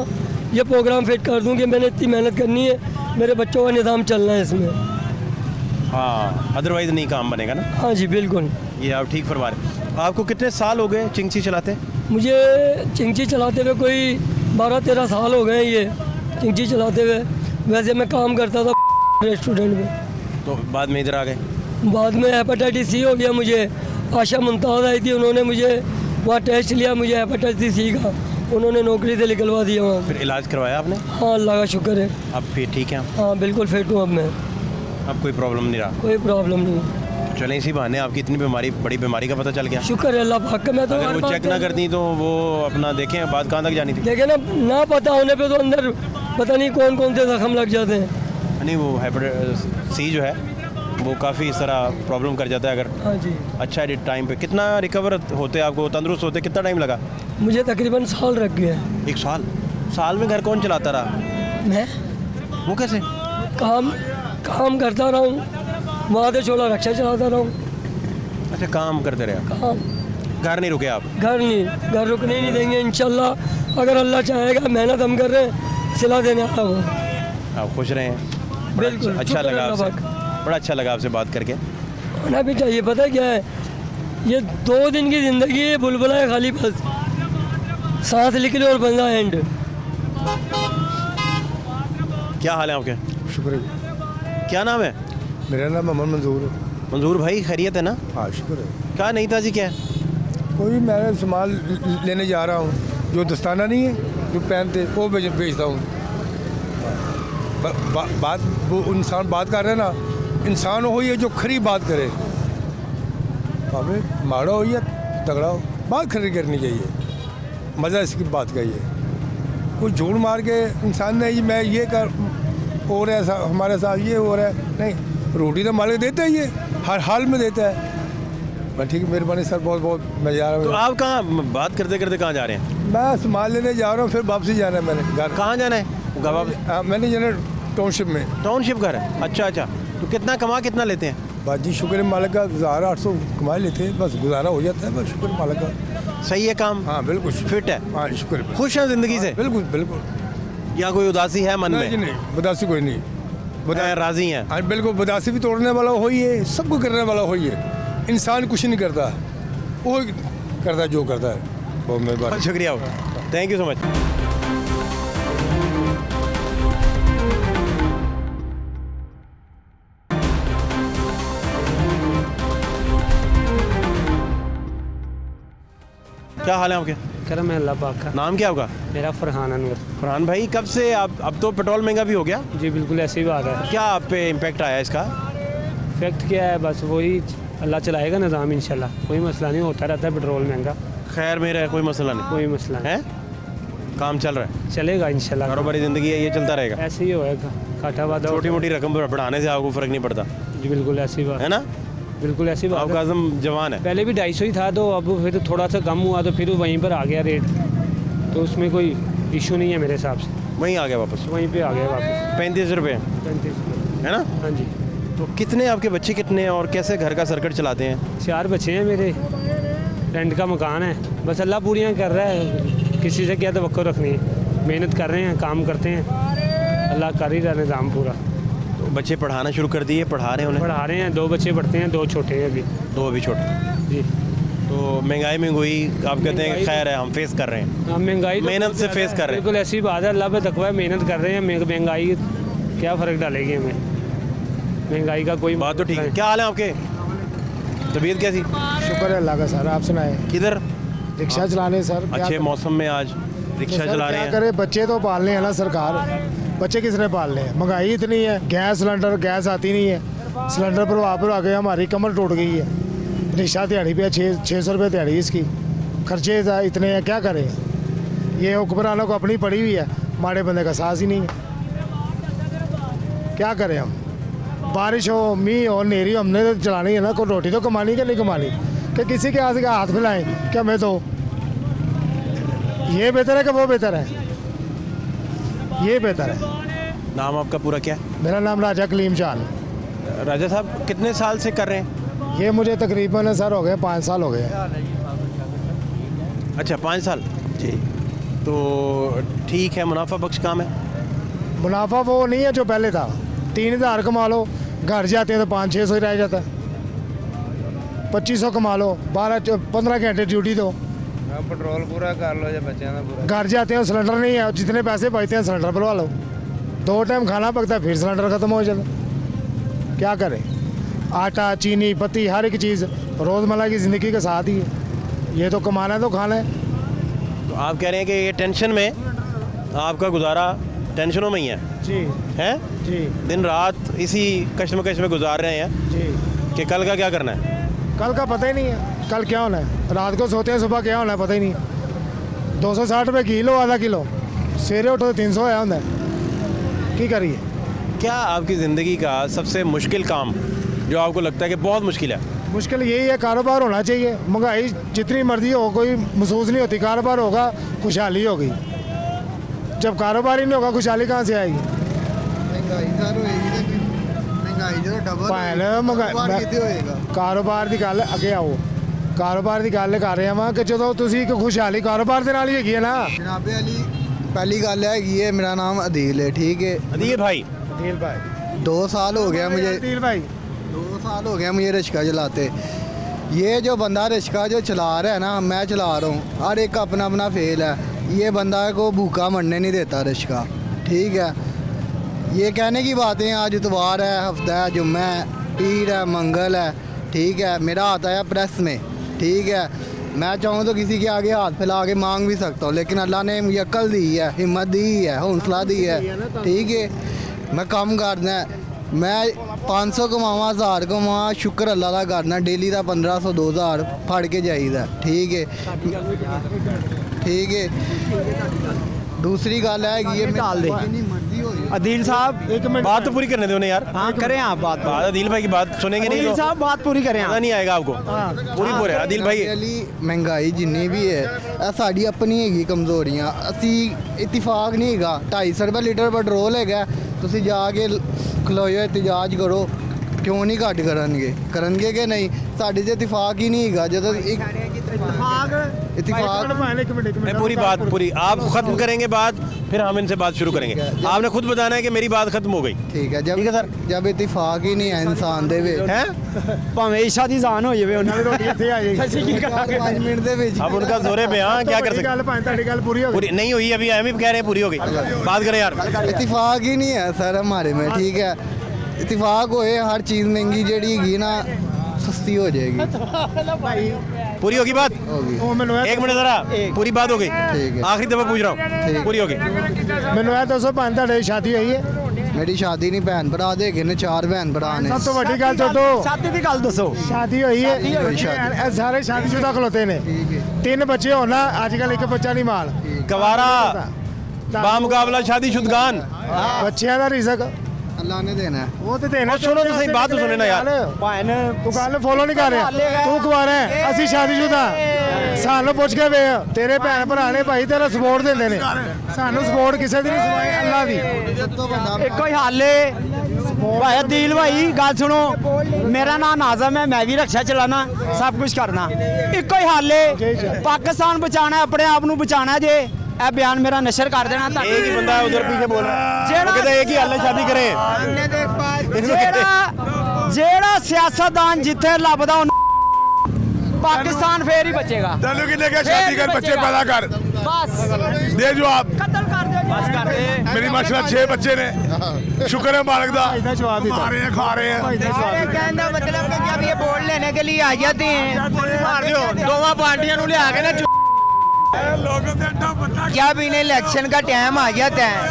Speaker 4: ये प्रोग्राम फिट कर दूं कि मैंने इतनी मेहनत करनी है, मेरे बच्चों का निज़ाम चलना है इसमें।
Speaker 1: हाँ, अदरवाइज़ नहीं काम बनेगा ना।
Speaker 4: हाँ जी बिल्कुल।
Speaker 1: ये आप ठीक फरमा रहे। आपको कितने साल हो गए चिंगची चलाते?
Speaker 4: मुझे चिंची चलाते हुए कोई 12-13 साल हो गए ये चिंची चलाते हुए। वैसे मैं काम करता था रेस्टोरेंट में,
Speaker 1: तो बाद में इधर आ गए?
Speaker 4: बाद में हेपेटाइटिस सी हो गया मुझे। आशा मुमताज़ आई थी, उन्होंने मुझे वहाँ टेस्ट लिया, मुझे हेपेटाइटिस सी का, उन्होंने नौकरी से निकलवा दिया वहाँ।
Speaker 1: फिर इलाज करवाया आपने?
Speaker 4: हाँ अल्लाह का शुक्र है।
Speaker 1: अब फिर ठीक है?
Speaker 4: हाँ बिल्कुल फिट हूँ अब मैं,
Speaker 1: अब कोई प्रॉब्लम नहीं रहा?
Speaker 4: कोई प्रॉब्लम नहीं।
Speaker 1: चलें, इसी बहाने आपकी इतनी बड़ी बीमारी का पता चल गया।
Speaker 4: शुक्र है अल्लाह पाक का। मैं तो
Speaker 1: अगर
Speaker 4: हर
Speaker 1: वो
Speaker 4: बात
Speaker 1: चेक ना करती तो वो अपना देखें बात कहाँ तक जानी थी।
Speaker 4: देखे ना पता होने पे तो अंदर पता नहीं कौन कौन से जख्म लग जाते हैं।
Speaker 1: नहीं, वो हेपेटाइटिस सी जो है वो काफ़ी इस तरह प्रॉब्लम कर जाता है। अगर
Speaker 4: हाँ जी,
Speaker 1: अच्छा है टाइम पे। कितना रिकवर होते आपको, तंदुरुस्त होते कितना टाइम लगा?
Speaker 4: मुझे तकरीबन साल रख गया है।
Speaker 1: 1 साल? साल में घर कौन चलाता रहा?
Speaker 4: मैं
Speaker 1: वो कैसे?
Speaker 4: काम करता रहा हूँ, वहाँ से छोला रक्षा चलाता रहा हूँ।
Speaker 1: अच्छा, काम करते रहे आप,
Speaker 4: काम,
Speaker 1: घर नहीं रुके आप?
Speaker 4: घर रुकने ही नहीं देंगे इंशाल्लाह। अगर अल्लाह चाहेगा, मेहनत हम कर रहे हैं, सिला देने वाला वो।
Speaker 1: आप खुश रहे हैं? बड़ा
Speaker 4: बिल्कुल,
Speaker 1: अच्छा
Speaker 4: शुक्र
Speaker 1: लगा
Speaker 4: अल्लाह
Speaker 1: आपसे, बड़ा अच्छा लगा आपसे बात करके।
Speaker 4: होना भी चाहिए। पता है क्या है, ये 2 दिन की ज़िंदगी है, बुलबुला है खाली, बस सांस निकले और बंदा एंड।
Speaker 1: क्या हाल है आपके?
Speaker 5: शुक्र।
Speaker 1: क्या नाम है?
Speaker 5: मेरा नाम मोहम्मद मंजूर है।
Speaker 1: मंजूर भाई, खैरियत है ना?
Speaker 5: हाँ शुक्र है।
Speaker 1: क्या नहीं था जी, क्या है?
Speaker 5: कोई मैं सामान लेने जा रहा हूँ, जो दस्ताना नहीं है जो पहनते वो बेचता हूँ। बात वो इंसान बात कर रहे हैं ना, इंसान हो ये जो खरी बात करे, हमें माड़ा हो या तगड़ा हो, बात खरी करनी चाहिए। मज़ा इसकी बात का ही है। कोई झूठ मार के इंसान ने मैं ये कर हो रहा है, हमारे साथ ये हो रहा है, नहीं, रोटी तो मालिक देता ही है, हर हाल में देता है। मैं ठीक है, मेहरबानी सर, बहुत बहुत। मैं जा रहा
Speaker 1: तो
Speaker 5: हूँ।
Speaker 1: आप कहाँ बात करते करते कहाँ जा रहे हैं?
Speaker 5: मैं सामान लेने जा रहा हूँ, फिर वापसी जाना है मैंने घर।
Speaker 1: कहाँ जाना है? गवा
Speaker 5: मैंने जाना टाउनशिप में।
Speaker 1: टाउनशिप घर है? अच्छा अच्छा। तो कितना लेते हैं?
Speaker 5: बाजी शुक्र है मालिक का, 1800 कमा लेते हैं, बस गुजारा हो जाता है, बस शुक्र मालिक का।
Speaker 1: सही है काम?
Speaker 5: हाँ बिल्कुल
Speaker 1: फिट है?
Speaker 5: हाँ शुक्र है।
Speaker 1: खुश हैं ज़िंदगी से?
Speaker 5: बिल्कुल बिल्कुल।
Speaker 1: या कोई उदासी है मन
Speaker 5: नहीं जी
Speaker 1: में?
Speaker 5: नहीं, बदासी कोई नहीं।
Speaker 1: राजी हैं?
Speaker 5: हाँ बिल्कुल, बदासी भी तोड़ने वाला हो ही है, सब कुछ करने वाला हो ही है। इंसान कुछ नहीं करता, वो करता जो करता है, बहुत मेहरबानी।
Speaker 1: बहुत शुक्रिया, थैंक यू सो मच। क्या हाल है आपके?
Speaker 6: करम है अल्लाह पाक का।
Speaker 1: नाम क्या होगा?
Speaker 6: मेरा फरहान अनवर।
Speaker 1: फरहान भाई, कब से आप, अब तो पेट्रोल महंगा भी हो गया,
Speaker 6: जी बिल्कुल ऐसी बात है।
Speaker 1: क्या आप पे इम्पैक्ट आया इसका?
Speaker 6: फैक्ट क्या है, बस वही अल्लाह चलाएगा निज़ाम इंशाल्लाह, कोई मसला नहीं, होता रहता है पेट्रोल महंगा,
Speaker 1: खैर मेरा कोई मसला नहीं
Speaker 6: कोई मसला नहीं,
Speaker 1: है, काम चल रहा है,
Speaker 6: चलेगा इंशाल्लाह।
Speaker 1: कारोबारी ज़िंदगी है, ये चलता रहेगा।
Speaker 6: ऐसे ही होएगा, काटा वादा
Speaker 1: छोटी मोटी रकम बढ़ाने से आपको फ़र्क नहीं पड़ता,
Speaker 6: जी बिल्कुल ऐसी बात
Speaker 1: है ना?
Speaker 6: बिल्कुल ऐसी बात
Speaker 1: आपका
Speaker 6: है।
Speaker 1: आज़म जवान है।
Speaker 6: पहले भी 250 ही था, तो अब फिर थोड़ा सा कम हुआ तो फिर वहीं पर आ गया रेट, तो उसमें कोई इशू नहीं है मेरे हिसाब से,
Speaker 1: वहीं आ गया वापस,
Speaker 6: वहीं पे आ गया वापस
Speaker 1: 35 रुपये,
Speaker 6: 35।
Speaker 1: है ना?
Speaker 6: हाँ जी।
Speaker 1: तो कितने आपके बच्चे कितने हैं और कैसे घर का सर्कट चलाते हैं?
Speaker 6: 4 बच्चे हैं मेरे, रेंट का मकान है, बस अल्लाह पूरियाँ कर रहा है, किसी से क्या तवक्को रखनी है, मेहनत कर रहे हैं, काम करते हैं, अल्लाह कर ही रहा है निज़ाम पूरा।
Speaker 1: तो बच्चे पढ़ाना शुरू कर दिए, पढ़ा रहे हैं उन्हें?
Speaker 6: पढ़ा रहे हैं, 2 बच्चे पढ़ते हैं, 2 छोटे हैं अभी।
Speaker 1: 2 अभी छोटे।
Speaker 6: जी।
Speaker 1: तो महंगाई आप कहते हैं कि खैर है, हम फेस कर रहे हैं,
Speaker 6: हम महंगाई तो
Speaker 1: मेहनत
Speaker 6: बहुत
Speaker 1: से
Speaker 6: ज़्यादा
Speaker 1: फेस
Speaker 6: है,
Speaker 1: कर रहे हैं।
Speaker 6: बिल्कुल ऐसी बात है, अल्लाह पे तकवा है, मेहनत कर रहे हैं, महंगाई क्या फ़र्क डालेगी हमें, महंगाई का कोई
Speaker 1: बात तो ठीक है। क्या हाल है आपके? तबीयत कैसी?
Speaker 7: शुक्र है अल्लाह का सर, आप सुनाए।
Speaker 1: किधर?
Speaker 7: रिक्शा चलाने सर, क्या
Speaker 1: अच्छे
Speaker 7: करें?
Speaker 1: मौसम में आज रिक्शा
Speaker 7: सर,
Speaker 1: चला रहे
Speaker 7: क्या
Speaker 1: हैं।
Speaker 7: करे, बच्चे तो पालने हैं ना सरकार, बच्चे किसने पालने हैं, महंगाई इतनी है, गैस सिलेंडर गैस आती नहीं है, सिलेंडर पर आ गए, हमारी कमर टूट गई है, रिक्शा दिहाड़ी पे 600 रुपये दिहाड़ी इसकी, खर्चे इतने हैं, क्या करें? ये हुक्मरानों को अपनी पड़ी हुई है, हमारे बंदे का साहस ही नहीं है, क्या करें हम? बारिश हो, मीह हो, नेरी हो, हमने तो चलानी है ना, कोई रोटी तो कमानी कि नहीं कमानी, कि किसी के हाथ मिलाएं क्या? मैं तो ये बेहतर है कि वो बेहतर है? ये बेहतर है।
Speaker 1: नाम आपका पूरा क्या है?
Speaker 7: मेरा नाम राजा कलीम चांद।
Speaker 1: राजा साहब, कितने साल से कर रहे हैं?
Speaker 7: ये मुझे तकरीबन सर हो गए 5 साल हो गए।
Speaker 1: अच्छा, 5 साल जी। तो ठीक है, मुनाफा बख्श काम है।
Speaker 7: मुनाफा वो नहीं है जो पहले था, 3000 कमा लो, घर जाते हैं तो 500-600 ही रह जाता है, 2500 कमा लो, 12-15 घंटे ड्यूटी दो,
Speaker 8: पेट्रोल पूरा कर लो या बच्चे ना पूरा।
Speaker 7: घर जाते हैं सिलेंडर नहीं है, जितने पैसे बचते हैं सिलेंडर भरवा लो, 2 टाइम खाना पकता है, फिर सिलेंडर ख़त्म हो जाता है, क्या करें? आटा, चीनी, पत्ती, हर एक चीज़ रोज़मर्रा की ज़िंदगी के साथ ही है, ये तो कमाना है तो खाना है।
Speaker 1: तो आप कह रहे हैं कि ये टेंशन में आपका गुजारा टेंशनों में ही है?
Speaker 7: जी
Speaker 1: हैं?
Speaker 7: जी
Speaker 1: दिन रात इसी कश्मकश में गुजार रहे हैं
Speaker 7: जी।
Speaker 1: कि कल का क्या करना है।
Speaker 7: कल का पता ही नहीं है, कल क्या होना है, रात को सोते हैं सुबह क्या होना है पता ही नहीं है। 260 रुपये किलो, आधा किलो, सवेरे उठो तो 300 आया होता है, की करिए?
Speaker 1: क्या आपकी ज़िंदगी का सबसे मुश्किल काम जो आपको लगता है कि बहुत मुश्किल है?
Speaker 7: मुश्किल यही है, कारोबार होना चाहिए, महंगाई जितनी मर्जी हो कोई महसूस नहीं होती, कारोबार होगा खुशहाली होगी, जब कारोबार ही नहीं होगा खुशहाली कहाँ से आएगी? ਕਾਰੋਬਾਰ ਦੀ ਗੱਲ ਅੱਗੇ ਆਓ, ਕਾਰੋਬਾਰ ਦੀ ਗੱਲ ਕਰ ਰਿਹਾ ਵਾਂ ਕਿ ਜਦੋਂ ਤੁਸੀਂ ਇੱਕ ਖੁਸ਼ਹਾਲੀ ਕਾਰੋਬਾਰ ਦੇ ਨਾਲ ਹੀ ਹੈਗੀ ਹੈ ਨਾ।
Speaker 8: जनाबे अली, पहली गल हैगी है, मेरा नाम अदील है, ठीक है,
Speaker 1: अदील भाई,
Speaker 7: ਅਦੀਲ ਭਾਈ
Speaker 8: 2 साल हो गया मुझे,
Speaker 7: ਅਦੀਲ ਭਾਈ
Speaker 8: 2 साल हो गया मुझे रिक्शा चलाते। ये जो बंदा रिक्शा जो चला रहा है ना, मैं चला रहा हूँ, हर एक का अपना अपना फेल है, ये बंदा को भूखा मरने नहीं देता रिक्शा, ठीक है। ये कहने की बातें हैं, आज इतवार है, हफ्ता है, जुम्मा है, पीर है, मंगल है, ठीक है, मेरा आता है प्रेस में, ठीक है, मैं चाहूँ तो किसी के आगे हाथ फैला के मांग भी सकता हूँ, लेकिन अल्लाह ने मुझे अक्ल दी है, हिम्मत दी है, हौसला दी है, ठीक है, मैं कम करना है, मैं 500 कमावा, 1000 कमावा, शुक्र अल्लाह का करना, डेली का 1500 2000 फड़ के जाइदा, ठीक है, ठीक है। दूसरी गल है कि ये
Speaker 7: डाल दे।
Speaker 8: जितनी मर्जी हो जाए।
Speaker 3: अदील साहब
Speaker 7: एक मिनट
Speaker 1: बात तो पूरी करने दो उन्हें यार।
Speaker 3: हाँ करें आप बात
Speaker 1: अदील भाई की बात सुनेंगे नहीं
Speaker 3: अदील
Speaker 1: तो
Speaker 3: साहब बात पूरी करें
Speaker 1: मज़ा
Speaker 3: आप।
Speaker 1: नहीं आएगा आपको। पूरी पूरे अदील भाई,
Speaker 8: अली महंगाई जिन्नी भी है, ਇਹ ਸਾਡੀ ਆਪਣੀ ਹੈਗੀ ਕਮਜ਼ੋਰੀਆਂ, ਅਸੀਂ ਇਤਫਾਕ ਨਹੀਂ ਹੈਗਾ, 250 ਰੁਪਏ ਲੀਟਰ ਪੈਟਰੋਲ ਹੈਗਾ, ਤੁਸੀਂ ਜਾ ਕੇ ਖਲੋਇਓ ਇਤਜਾਜ ਕਰੋ, ਕਿਉਂ ਨਹੀਂ ਘੱਟ ਕਰਨਗੇ ਕਿ ਨਹੀਂ? ਸਾਡੇ 'ਚ ਇਤਫਾਕ ਹੀ ਨਹੀਂ ਹੈਗਾ, ਜਦੋਂ ਇੱਕ इत्तेफाक
Speaker 1: मैं पूरी बात पूरी आप ख़त्म करेंगे बात, फिर हम इनसे बात शुरू करेंगे। आपने खुद बताना है कि मेरी बात ख़त्म हो गई।
Speaker 8: ठीक है,
Speaker 1: ठीक है सर।
Speaker 8: जब इत्तेफाक ही नहीं है इंसान दे ਵਿੱਚ
Speaker 1: हैं
Speaker 9: ਭਾਵੇਂ ईशा ਦੀ जान हो ਜਾਵੇ ਉਹਨਾਂ ਦੀ ਰੋਟੀ ਇੱਥੇ ਆ ਜਾਏਗੀ ਅਸੀਂ ਕੀ ਕਰਾਂਗੇ
Speaker 8: 5 ਮਿੰਟ ਦੇ ਵਿੱਚ
Speaker 1: अब उनका जोरे बयान क्या कर सकते
Speaker 7: ਗੱਲ ਭਾਵੇਂ ਤੁਹਾਡੀ ਗੱਲ ਪੂਰੀ ਹੋ
Speaker 1: पूरी नहीं हुई अभी, हम ही कह रहे हैं पूरी हो गई। बात करें यार।
Speaker 8: इत्तेफाक ही नहीं है सर हमारे में। ठीक है, इत्तेफाक होए हर चीज़ महंगी जड़ी हैगी ना सस्ती हो जाएगी।
Speaker 1: पूरी होगी बात?
Speaker 8: होगी।
Speaker 7: ਉਹ ਮੈਨੂੰ ਇਹ
Speaker 1: 1 मिनट जरा, पूरी बात हो गई?
Speaker 8: ठीक है।
Speaker 1: आखिरी दफा पूछ रहा हूँ, पूरी हो गई?
Speaker 7: ਮੈਨੂੰ ਇਹ ਦੱਸੋ ਭਾਵੇਂ ਤੁਹਾਡੀ ਸ਼ਾਦੀ ਹੋਈ ਹੈ
Speaker 8: मेरी शादी नहीं भैन भरा दे ने 4 भैन भरा ने।
Speaker 7: ਸਭ ਤੋਂ ਵੱਡੀ ਗੱਲ ਦੱਸੋ
Speaker 9: ਸ਼ਾਦੀ ਦੀ ਗੱਲ ਦੱਸੋ
Speaker 7: ਸ਼ਾਦੀ ਹੋਈ ਹੈ
Speaker 8: शादी।
Speaker 7: ਇਹ ਸਾਰੇ ਸ਼ਾਦੀशुदा ਖਲੋਤੇ ਨੇ
Speaker 8: ठीक है,
Speaker 7: 3 ਬੱਚੇ ਹੋਣ ਨਾ ਅੱਜ ਕੱਲ ਇੱਕ ਬੱਚਾ ਨਹੀਂ ਮਾਲ
Speaker 1: कवारा बामुकाबला शादीशुदगान।
Speaker 7: ਬੱਚਿਆਂ ਦਾ ਰਿਜ਼ਕ
Speaker 8: अल्लाह ने देना है।
Speaker 7: ਉਹ ਤੇ ਦੇਣਾ।
Speaker 1: और सुनो तो सही, बात तो सुने ना यार।
Speaker 9: ਭਾਵੇਂ ਨਾ
Speaker 7: ਤੂੰ ਗੱਲ ਫੋਲੋ ਨਹੀਂ ਕਰ ਰਿਹਾ। ਤੂੰ ਕੁਆਰਾ ਹੈ, ਅਸੀਂ ਸ਼ਾਦੀशुदा। ਸਾਨੂੰ ਪੁੱਛ ਕੇ ਵੇ ਤੇਰੇ ਭੈਣ ਭਰਾ ਨੇ ਭਾਈ ਤੇਰਾ ਸਪੋਰਟ ਦਿੰਦੇ ਨੇ। ਸਾਨੂੰ ਸਪੋਰਟ ਕਿਸੇ ਦੀ ਨਹੀਂ ਸਵਾਈ ਅੱਲਾ ਦੀ।
Speaker 9: ਇੱਕੋ ਹੀ ਹੱਲ ਏ ਭਾਈ ਦਿਲ ਭਾਈ ਗੱਲ ਸੁਣੋ ਮੇਰਾ ਨਾਮ ਨਾਜ਼ਮ ਹੈ ਮੈਂ ਵੀ ਰਕਸ਼ਾ ਚਲਾਣਾ ਸਭ ਕੁਝ ਕਰਨਾ ਇੱਕੋ ਹੀ ਹੱਲ ਏ ਪਾਕਿस्तान ਬਚਾਣਾ ਆਪਣੇ ਆਪ ਨੂੰ ਬਚਾਣਾ ਜੇ ਇਹ ਬਿਆਨ ਮੇਰਾ ਨਸ਼ਰ ਕਰ ਦੇਣਾ ਤਾਂ
Speaker 1: एक ही बंदा है उधर पीछे बोल रहा है,
Speaker 9: जेड़ा-
Speaker 1: वो कहता है एक ही हाल है, शादी करें।
Speaker 9: ਜਿਹੜਾ ਸਿਆਸਤਦਾਨ ਜਿੱਥੇ ਲੱਭਦਾ ਉਹਨੂੰ ਪਾਕਿस्तान ਫੇਰ ਹੀ ਬਚੇਗਾ
Speaker 5: तनु की लेकर शादी कर, बच्चे पैदा कर,
Speaker 9: ਬਸ
Speaker 5: दे जो आप।
Speaker 9: ਕਤਲ ਕਰ ਦਿਓ ਬਸ ਕਰ ਦੇ
Speaker 5: मेरी माशाल्लाह 6 बच्चे ने, शुक्र है मालिक दा।
Speaker 7: ਇਹਦਾ ਜਵਾਬ ਦਿੱਤਾ।
Speaker 5: खा रहे हैं, खा रहे हैं।
Speaker 9: कहने का मतलब कि जब ये वोट लेने के लिए आ जाते हैं मार दो दोनों पार्टियों को लिया के ना जब इन्हें इलेक्शन का टाइम आ जाता है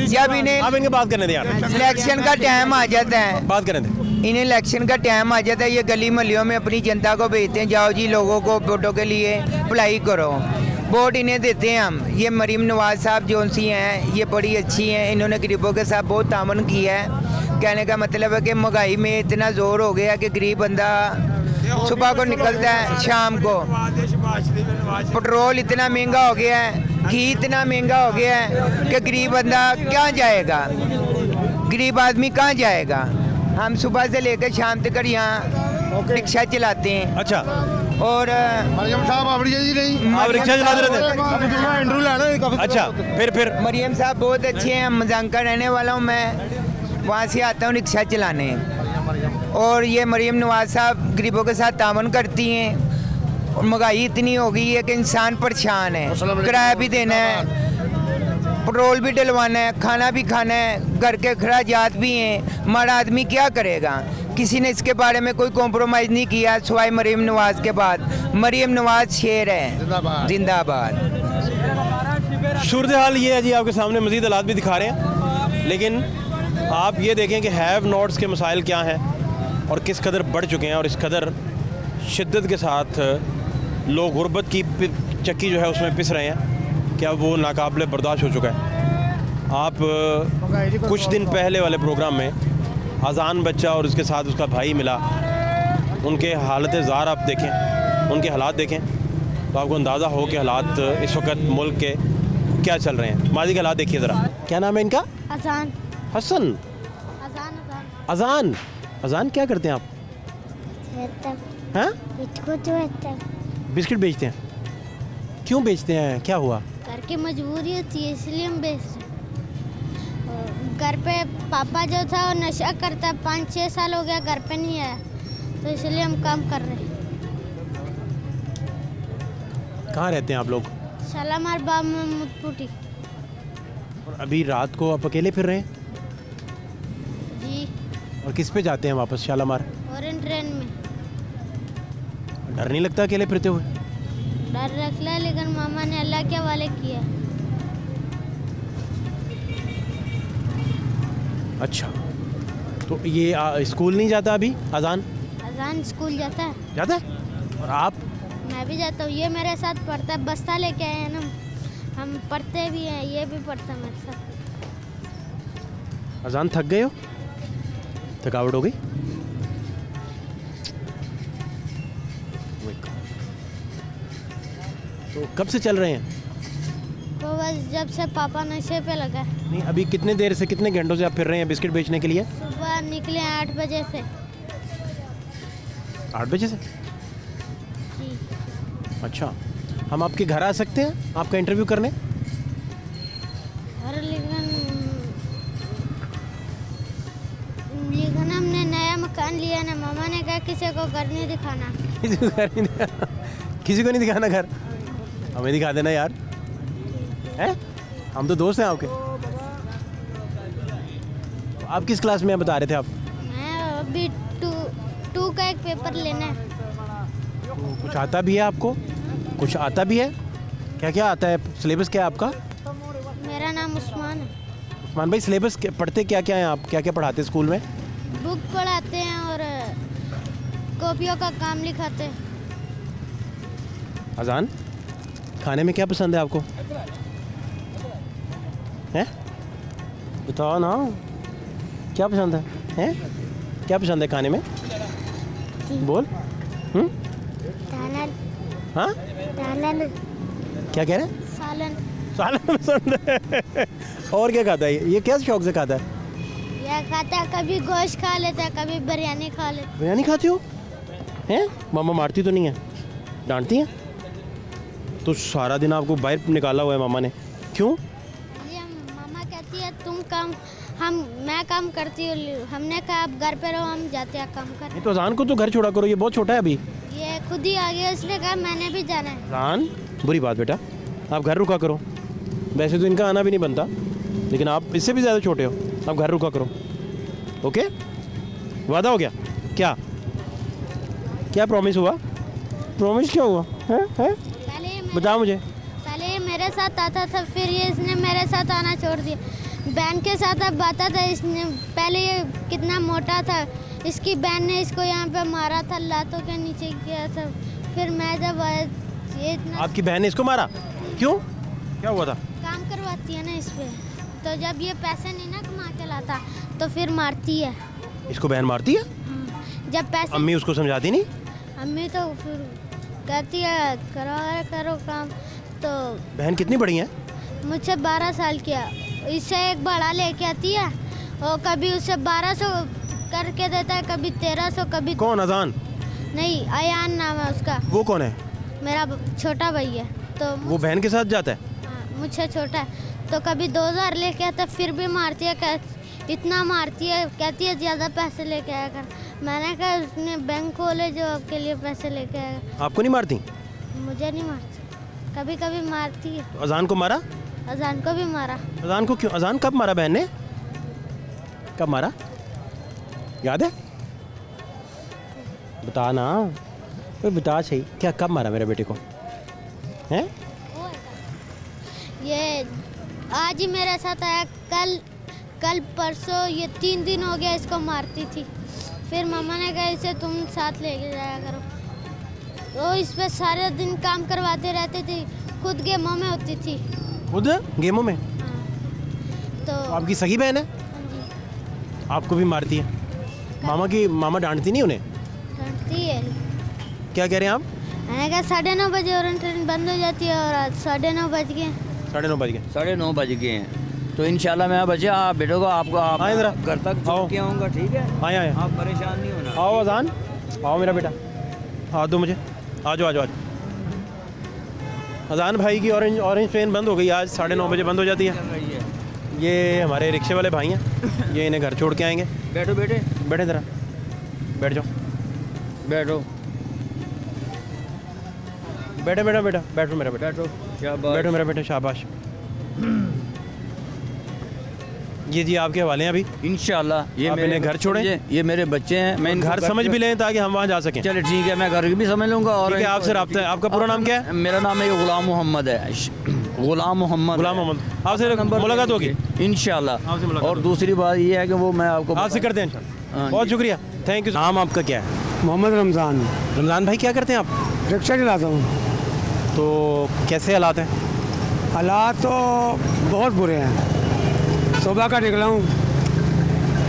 Speaker 9: जब इन्हें
Speaker 1: आप इनके बात करने दें यार,
Speaker 9: इलेक्शन का टाइम आ जाता है
Speaker 1: बात करने दें।
Speaker 9: इन्हें इलेक्शन का टाइम आ जाता है ये गली मोहल्लों में अपनी जनता को भेजते हैं जाओ जी लोगों को वोटों के लिए अप्लाई करो वोट इन्हें देते हैं हम। ये मरीम नवाज साहब जो सी हैं ये बड़ी अच्छी हैं इन्होंने गरीबों के साथ बहुत तामन किया है। कहने का मतलब है कि महंगाई में इतना ज़ोर हो गया कि गरीब बंदा सुबह को निकलता है शाम को पेट्रोल इतना महंगा हो गया है घी इतना महंगा हो गया है कि गरीब बंदा क्या जाएगा गरीब आदमी कहाँ जाएगा। हम सुबह से लेकर शाम तक यहाँ रिक्शा चलाते हैं
Speaker 1: अच्छा,
Speaker 9: और
Speaker 2: मरियम साहब आप जी नहीं,
Speaker 1: आप रिक्शा चलाते रहते हैं?
Speaker 2: इंटरव्यू लेना।
Speaker 1: अच्छा, फिर
Speaker 9: मरियम साहब बहुत अच्छे हैं। मजाक का रहने वाला हूँ मैं वहाँ से आता हूँ रिक्शा चलाने और ये मरियम नवाज साहब गरीबों के साथ तामन करती हैं और महंगाई इतनी हो गई है कि इंसान परेशान है किराया भी देना है पेट्रोल भी डलवाना है खाना भी खाना है घर के अखराजात भी हैं माड़ा आदमी क्या करेगा। किसी ने इसके बारे में कोई कॉम्प्रोमाइज़ नहीं किया सिवाय मरियम नवाज के बाद। मरियम नवाज शेर है जिंदाबाद।
Speaker 1: सूरत हाल ये है जी, आपके सामने मज़ीद हालात भी दिखा रहे हैं, लेकिन आप ये देखें कि हैव नॉट्स के मसाइल क्या हैं और किस कदर बढ़ चुके हैं और इस कदर शिद्दत के साथ लोग गुर्बत की चक्की जो है उसमें पिस रहे हैं। क्या वो नाकाबिले बर्दाश्त हो चुका है। आप कुछ दिन पहले वाले प्रोग्राम में अजान बच्चा और उसके साथ उसका भाई मिला, उनके हालत ज़ार आप देखें, उनके हालात देखें तो आपको अंदाज़ा हो कि हालात इस वक्त मुल्क के क्या चल रहे हैं। माजी के हालात देखिए ज़रा। क्या नाम है इनका?
Speaker 10: अजान
Speaker 1: हसन।
Speaker 10: अजान
Speaker 1: अजान अजान क्या करते हैं आप? हैं? बिस्किट बेचते हैं। क्यों बेचते हैं, क्या हुआ?
Speaker 10: घर की मजबूरी होती है इसलिए हम बेच रहे हैं। घर पे पापा जो था वो नशा करता, 5-6 साल हो गया घर पे नहीं आया, तो इसलिए हम काम कर रहे हैं।
Speaker 1: कहाँ रहते हैं आप लोग?
Speaker 10: शालामार बाग में मुतपुटी।
Speaker 1: और अभी रात को आप अकेले फिर रहे हैं?
Speaker 10: जी।
Speaker 1: और किस पे जाते हैं वापस शालामार?
Speaker 10: फॉरेन ट्रेन में।
Speaker 1: डर नहीं लगता अकेले फिरते हुए?
Speaker 10: डर रख लिया, लेकिन मामा ने अल्लाह के हवाले किया।
Speaker 1: अच्छा, तो ये स्कूल नहीं जाता अभी? अजान
Speaker 10: अजान स्कूल जाता है।
Speaker 1: जाता है? और आप?
Speaker 10: मैं भी जाता हूँ, ये मेरे साथ पढ़ता है, बस्ता लेके आए हैं ना, हम पढ़ते भी हैं, ये भी पढ़ता है मेरे साथ।
Speaker 1: अजान थक गए हो? थकावट हो गई? तो कब से चल रहे हैं?
Speaker 10: तो बस जब से पापा नशे पे लगा।
Speaker 1: नहीं, अभी कितने देर से, कितने घंटों से आप फिर रहे हैं बिस्किट बेचने के लिए?
Speaker 10: सुबह निकले 8 बजे से।
Speaker 1: 8 बजे से?
Speaker 10: जी।
Speaker 1: अच्छा, हम आपके घर आ सकते हैं आपका इंटरव्यू करने?
Speaker 10: और लेकिन हमने नया मकान लिया ना, मामा ने कहा किसी को घर नहीं दिखाना।
Speaker 1: किसी को घर नहीं दिखाना? किसी को नहीं दिखाना घर? हमें दिखा देना यार, हैं? हम तो दोस्त हैं आपके। आप किस क्लास में बता रहे थे आप?
Speaker 10: मैं अभी टू का एक पेपर लेना है।
Speaker 1: तो कुछ आता भी है आपको? कुछ आता भी है? क्या क्या आता है? सिलेबस क्या है आपका?
Speaker 10: मेरा नाम उस्मान है।
Speaker 1: उस्मान भाई, सिलेबस पढ़ते क्या क्या हैं आप? क्या क्या पढ़ाते हैं स्कूल में?
Speaker 10: बुक पढ़ाते हैं और कॉपियों का काम लिखाते हैं।
Speaker 1: अजान, खाने में क्या पसंद है आपको? हैं? बताओ ना, क्या पसंद है? हैं? क्या पसंद है खाने में? बोल।
Speaker 10: सालन।
Speaker 1: हाँ?
Speaker 10: सालन।
Speaker 1: क्या कह रहे हैं?
Speaker 10: सालन।
Speaker 1: सालन पसंद है। और क्या खाता है ये? क्या शौक से खाता है?
Speaker 10: यह खाता है, कभी गोश्त खा लेता है, कभी बिरयानी खा लेता है।
Speaker 1: बिरयानी खाती हो? हैं? मामा मारती तो नहीं है? डांटती हैं? तो सारा दिन आपको बाहर निकाला हुआ है मामा ने, क्यों?
Speaker 10: ये मामा कहती है तुम काम, मैं काम करती हूँ। हमने कहा आप घर पे रहो, हम जाते हैं काम करने।
Speaker 1: तो अजान को तो घर छोड़ा करो, ये बहुत छोटा है अभी।
Speaker 10: ये खुद ही आ गया, उसने कहा मैंने भी जाना है।
Speaker 1: अजान, बुरी बात बेटा, आप घर रुका करो। वैसे तो इनका आना भी नहीं बनता, लेकिन आप इससे भी ज़्यादा छोटे हो, आप घर रुका करो। ओके, वादा हो गया? क्या क्या प्रॉमिस हुआ? प्रॉमिस क्या हुआ है? बताओ मुझे।
Speaker 10: पहले ये मेरे साथ आता था, फिर ये इसने मेरे साथ आना छोड़ दिया। बहन के साथ अब आता था। इसने पहले ये कितना मोटा था, इसकी बहन ने इसको यहाँ पे मारा था, लातों के नीचे किया था। फिर मैं जब आया, ये इतना
Speaker 1: आपकी बहन ने इसको मारा? क्यों, क्या हुआ था?
Speaker 10: काम करवाती है ना इस पे, तो जब ये पैसे नहीं ना कमा के लाता तो फिर मारती है।
Speaker 1: इसको बहन मारती है?
Speaker 10: जब पैसे
Speaker 1: अम्मी उसको समझाती नहीं?
Speaker 10: अम्मी तो फिर कहती है करो काम। तो
Speaker 1: बहन कितनी बड़ी है?
Speaker 10: मुझसे 12 साल की है। इससे एक बड़ा लेके आती है और कभी उसे 1200 करके देता है, कभी 1300, कभी।
Speaker 1: कौन? अजान?
Speaker 10: नहीं, अयान नाम है उसका।
Speaker 1: वो कौन है?
Speaker 10: मेरा छोटा भाई है। तो
Speaker 1: वो बहन के साथ जाता है?
Speaker 10: हाँ, मुझसे छोटा है। तो कभी 2000 लेके आता, फिर भी मारती है। इतना मारती है, कहती है ज़्यादा पैसे लेके आया कर। मैंने कहा उसने बैंक खोले जो आपके लिए पैसे लेके आएगा।
Speaker 1: आपको नहीं मारती?
Speaker 10: मुझे नहीं मारती, कभी कभी मारती है।
Speaker 1: तो अजान को मारा?
Speaker 10: अजान को भी मारा।
Speaker 1: अजान को क्यों? अजान कब मारा बहन ने? कब मारा, याद है? बता ना, तो बता सही, क्या कब मारा मेरे बेटे को? हैं?
Speaker 10: ये आज ही मेरे साथ आया, कल परसों, ये 3 दिन हो गया इसको मारती थी। फिर मामा ने कहा इसे तुम साथ लेके जाया करो। तो इस पे सारे दिन काम करवाते रहते थे, खुद गेमों में होती थी।
Speaker 1: खुद गेमों में?
Speaker 10: हाँ। तो
Speaker 1: आपकी सगी बहन है? आपको भी मारती है? मामा डांटती नहीं उन्हें?
Speaker 10: डांटती है।
Speaker 1: क्या कह रहे हैं आप?
Speaker 10: मैंने कहा 9:30 बजे और ट्रेन बंद हो जाती है और आज 9:30 बज गए।
Speaker 1: 9:30 बज गए?
Speaker 11: 9:30 बज गए हैं। तो इंशाल्लाह मैं बच्चे आप बेटों को आपको
Speaker 1: आए जरा
Speaker 11: घर तक
Speaker 1: आओ।
Speaker 11: छोड़ के आऊँगा, ठीक है?
Speaker 1: आए
Speaker 11: आप परेशान नहीं होना।
Speaker 1: आओ अजान, आओ मेरा बेटा, आ दो मुझे, आ जाओ। अजान भाई की ऑरेंज ट्रेन बंद हो गई आज, 9:30 बजे बंद हो जाती है। ये हमारे रिक्शे वाले भाई हैं, ये इन्हें घर छोड़ के आएंगे।
Speaker 11: बैठो बेटे,
Speaker 1: बैठे जरा, बैठ जाओ,
Speaker 11: बैठो
Speaker 1: बैठो मेरा बेटा, बैठो मेरा बेटा, बैठो मेरा बेटा, शाबाश। ये जी आपके हवाले हैं अभी,
Speaker 11: इंशाल्लाह। ये
Speaker 1: आप इन्हें घर छोड़ें।
Speaker 11: ये मेरे बच्चे हैं, मैं इनको
Speaker 1: घर समझ भी लें ताकि हम वहाँ जा सकें।
Speaker 11: चले ठीक है, मैं घर भी समझ लूँगा। और
Speaker 1: आपसे राब्ता है। आपका पूरा नाम क्या है?
Speaker 11: मेरा नाम है गुलाम मोहम्मद है। गुलाम मोहम्मद।
Speaker 1: आपसे मुलाकात होगी
Speaker 11: इंशाल्लाह। और दूसरी बात ये है कि वो मैं आपको
Speaker 1: आपसे करते हैं इंशाल्लाह। बहुत शुक्रिया, थैंक यू। नाम आपका क्या है?
Speaker 12: मोहम्मद रमज़ान।
Speaker 1: रमज़ान भाई, क्या करते हैं आप?
Speaker 12: रिक्शा चलाता हूँ।
Speaker 1: तो कैसे हालात हैं?
Speaker 12: हालात तो बहुत बुरे हैं। सुबह का निकला हूँ,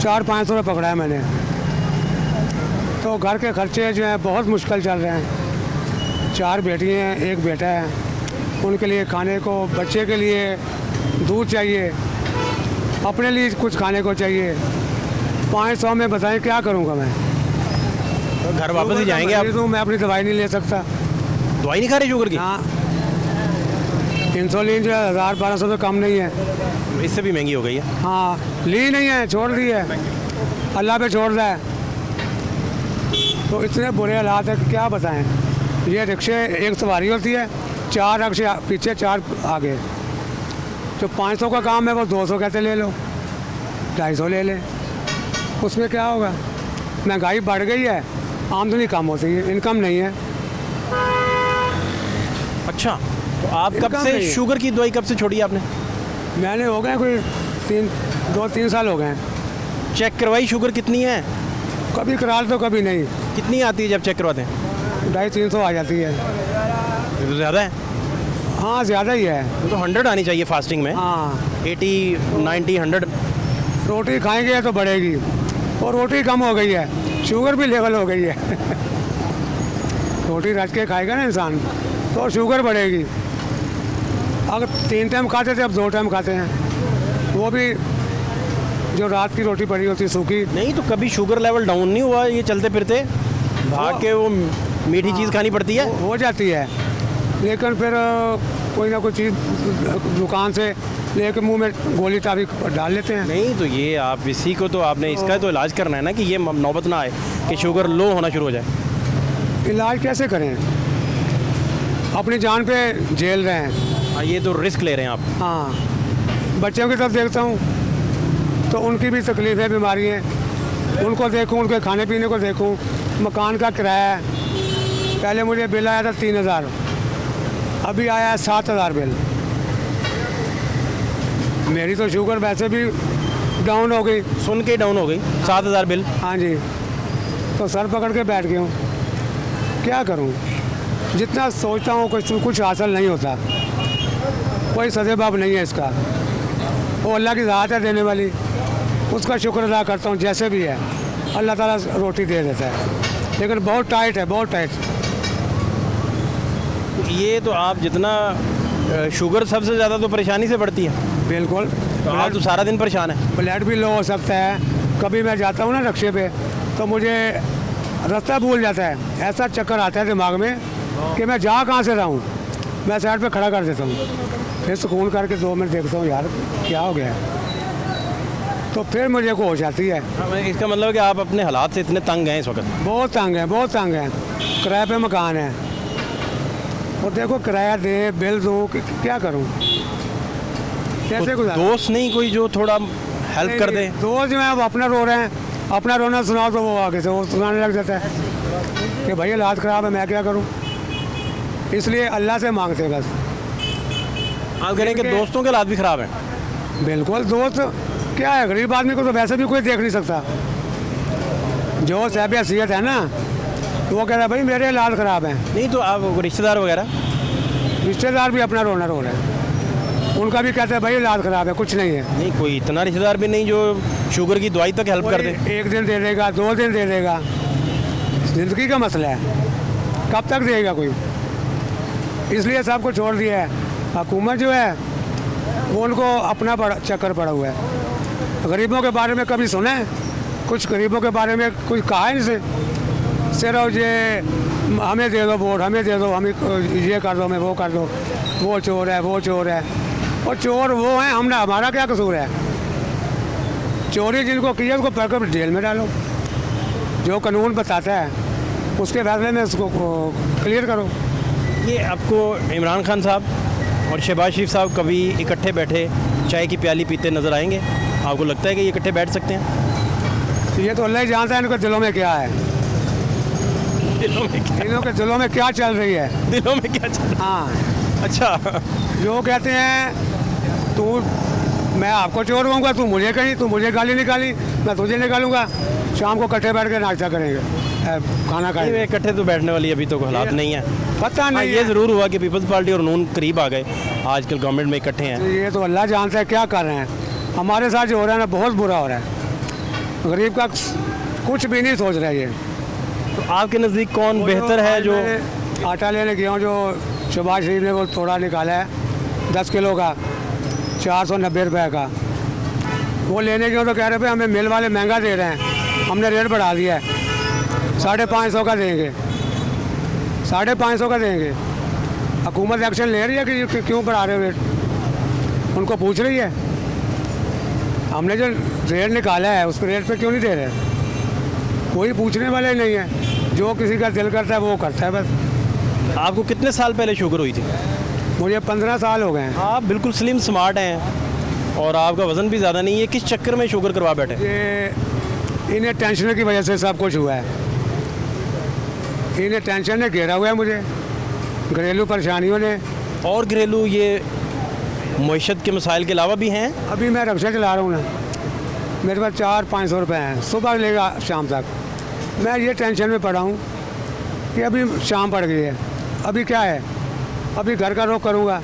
Speaker 12: 400-500 रुपये पकड़ा है मैंने। तो घर के खर्चे जो हैं बहुत मुश्किल चल रहे हैं। 4 बेटी हैं, 1 बेटा है। उनके लिए खाने को, बच्चे के लिए दूध चाहिए, अपने लिए कुछ खाने को चाहिए। 500 में बताएं क्या करूँगा मैं?
Speaker 1: तो घर वापस ही जाएंगे आप?
Speaker 12: तो मैं अपनी दवाई नहीं ले सकता।
Speaker 1: दवाई नहीं खा रहे शुगर की?
Speaker 12: हाँ, इंसुलिन जो है 1000-1200 से कम नहीं है।
Speaker 1: इससे भी महंगी हो गई है।
Speaker 12: हाँ, ली नहीं है, छोड़ दी है, अल्लाह पे छोड़ दिया है। तो इतने बुरे हालात है कि क्या बताएं। ये रिक्शे, एक सवारी होती है, 4 रिक्शे पीछे 4 आगे। जो 500 का काम है वो 200 कहते ले लो, 250 ले लें, उसमें क्या होगा। महंगाई बढ़ गई है, आमदनी कम होती है, इनकम नहीं है।
Speaker 1: अच्छा, तो आप कब
Speaker 12: इनकम
Speaker 1: से
Speaker 12: नहीं है।
Speaker 1: शुगर की दवाई कब से छोड़ी आपने?
Speaker 12: मैंने हो गए कोई 2-3 साल हो गए हैं।
Speaker 1: चेक करवाई शुगर कितनी है?
Speaker 12: कभी करा तो कभी नहीं।
Speaker 1: कितनी आती है जब चेक करवाते हैं?
Speaker 12: 250-300 आ जाती है।
Speaker 1: ये तो ज़्यादा है।
Speaker 12: हाँ, ज़्यादा ही है।
Speaker 1: वो तो 100 आनी चाहिए फास्टिंग में।
Speaker 12: हाँ,
Speaker 1: 80, 90, 100।
Speaker 12: रोटी खाएंगे तो बढ़ेगी, और रोटी कम हो गई है, शुगर भी लेवल हो गई है। रोटी रच के खाएगा ना इंसान तो शुगर बढ़ेगी। अगर 3 टाइम खाते थे, अब 2 टाइम खाते हैं, वो भी जो रात की रोटी पड़ी होती है सूखी।
Speaker 1: नहीं तो कभी शुगर लेवल डाउन नहीं हुआ? ये चलते फिरते भाग के वो मीठी चीज़ खानी पड़ती है।
Speaker 12: हो जाती है, लेकिन फिर कोई ना कोई चीज़ दुकान से लेके मुंह में गोली टाभी डाल लेते हैं।
Speaker 1: नहीं तो ये आप इसी को तो आपने इसका तो इलाज करना है ना, कि ये नौबत ना आए कि शुगर लो होना शुरू हो जाए।
Speaker 12: इलाज कैसे करें, अपनी जान पे झेल रहे हैं।
Speaker 1: हाँ, ये तो रिस्क ले रहे हैं आप।
Speaker 12: हाँ, बच्चों की तरफ देखता हूँ तो उनकी भी तकलीफ़ें, बीमारी हैं, उनको देखूँ, उनके खाने पीने को देखूँ, मकान का किराया है। पहले मुझे बिल आया था 3000, अभी आया है 7000 बिल। मेरी तो शुगर वैसे भी डाउन हो गई,
Speaker 1: सुन के डाउन हो गई, 7000 बिल।
Speaker 12: हाँ जी, तो सर पकड़ के बैठ गया हूँ, क्या करूँ। जितना सोचता हूँ कुछ हासिल नहीं होता, कोई सज़ेबाब नहीं है इसका। वो अल्लाह की ज़ात है देने वाली, उसका शुक्र अदा करता हूँ। जैसे भी है अल्लाह ताला रोटी दे देता है, लेकिन बहुत टाइट है, बहुत टाइट।
Speaker 1: ये तो आप जितना शुगर सबसे ज़्यादा तो परेशानी से बढ़ती है।
Speaker 12: बिल्कुल,
Speaker 1: तो आप तो सारा दिन परेशान है।
Speaker 12: ब्लड भी लो हो सकता है। कभी मैं जाता हूँ ना रिक्शे पे तो मुझे रास्ता भूल जाता है, ऐसा चक्कर आता है दिमाग में कि मैं जा कहाँ से रहा हूँ। मैं साइड पे खड़ा कर देता हूँ, फिर सुकून करके 2 मिनट देखता हूँ, यार क्या हो गया है, तो फिर मुझे को हो जाती है।
Speaker 1: इसका मतलब है कि आप अपने हालात से इतने तंग हैं इस वक्त?
Speaker 12: बहुत तंग है, बहुत तंग है। किराए पे मकान है, और देखो किराया दे, बिल दो, क्या करूँ, कैसे गुजारूं?
Speaker 1: दोस्त नहीं कोई जो थोड़ा हेल्प कर दे?
Speaker 12: दोस्त जो है वो अपना रो रहे हैं, अपना रोना सुनाओ तो वो आगे से वो सुनाने लग जाता है कि भाई हालात ख़राब है, मैं क्या करूं। इसलिए अल्लाह से मांगते बस।
Speaker 1: आप कह रहे हैं कि दोस्तों के हालात भी ख़राब हैं?
Speaker 12: बिल्कुल, दोस्त क्या है, गरीब आदमी को तो वैसे भी कोई देख नहीं सकता। जो साहब हैसियत है ना, वो कह रहा है भाई मेरे हालात ख़राब हैं।
Speaker 1: नहीं तो आप रिश्तेदार वगैरह?
Speaker 12: रिश्तेदार भी अपना रोना रो रहे हैं, उनका भी कहते हैं भाई हालात ख़राब है, कुछ नहीं है।
Speaker 1: नहीं, कोई इतना रिश्तेदार भी नहीं जो शुगर की दवाई तक हेल्प कर दे?
Speaker 12: 1 दिन दे देगा, 2 दिन दे देगा, ज़िंदगी का मसला है, कब तक देगा कोई। इसलिए सबको छोड़ दिया है। हुकूमत जो है वो उनको अपना चक्कर पड़ा हुआ है। गरीबों के बारे में कभी सुना है? कुछ गरीबों के बारे में कुछ कहा है इनसे? सिर्फ ये हमें दे दो वोट, हमें दे दो, हमें ये कर दो, हमें वो कर दो, वो चोर है, वो चोर है। और चोर वो है, हमने, हमारा क्या कसूर है? चोरी जिनको की है उसको पकड़ जेल में डालो, जो कानून बताता है उसके फैसले में उसको क्लियर करो।
Speaker 1: ये आपको इमरान खान साहब और शहबाज शरीफ साहब कभी इकट्ठे बैठे चाय की प्याली पीते नज़र आएंगे? आपको लगता है कि ये इकट्ठे बैठ सकते हैं?
Speaker 12: तो ये तो अल्लाह ही जानता है इनके दिलों में क्या है,
Speaker 1: दिलों में क्या?
Speaker 12: इनके दिलों में क्या चल रही है,
Speaker 1: दिलों में क्या चल रहा है?
Speaker 12: हाँ।
Speaker 1: अच्छा,
Speaker 12: जो कहते हैं तू, मैं आपको चोर कहूँगा, तू मुझे कहीं, तू मुझे गाली निकाली, मैं तुझे निकालूंगा, शाम को इकट्ठे बैठ के नाश्ता करेंगे, खाना खाएंगे।
Speaker 1: इकट्ठे तो बैठने वाली अभी तो हालात नहीं है।
Speaker 12: पता नहीं
Speaker 1: ये ज़रूर हुआ कि पीपल्स पार्टी और नून करीब आ गए, आजकल गवर्नमेंट में इकट्ठे हैं।
Speaker 12: ये तो अल्लाह जानता है क्या कर रहे हैं। हमारे साथ जो हो रहा है ना, बहुत बुरा हो रहा है। गरीब का कुछ भी नहीं सोच रहा है ये।
Speaker 1: तो आपके नज़दीक कौन बेहतर है? जो
Speaker 12: आटा लेने गया हूँ, जो शहबाज शरीफ ने वो थोड़ा निकाला है 10 किलो का, 490 रुपये का, वो लेने गया तो कह रहे भाई हमें मिल वाले महंगा दे रहे हैं, हमने रेट बढ़ा दिया है, 550 का देंगे, 550 का देंगे। हुकूमत एक्शन ले रही है कि क्यों बढ़ा रहे हो रेट, उनको पूछ रही है। हमने जो रेट निकाला है उस रेट पे क्यों नहीं दे रहे, कोई पूछने वाला ही नहीं है। जो किसी का दिल करता है वो करता है बस।
Speaker 1: आपको कितने साल पहले शुगर हुई थी?
Speaker 12: मुझे 15 साल हो गए हैं।
Speaker 1: आप बिल्कुल स्लिम स्मार्ट हैं और आपका वज़न भी ज़्यादा नहीं है, किस चक्कर में शुगर करवा बैठे?
Speaker 12: ये इन्हें टेंशन की वजह से सब कुछ हुआ है। इन्हें टेंशन ने घेरा हुआ है मुझे, घरेलू परेशानियों ने।
Speaker 1: और घरेलू ये मईशत के मसाइल के अलावा भी हैं?
Speaker 12: अभी मैं रिक्शा चला रहा हूँ ना, मेरे पास 400-500 रुपये हैं, सुबह लेगा शाम तक। मैं ये टेंशन में पड़ा हूँ कि अभी शाम पड़ गई है, अभी क्या है, अभी घर का रुख करूँगा,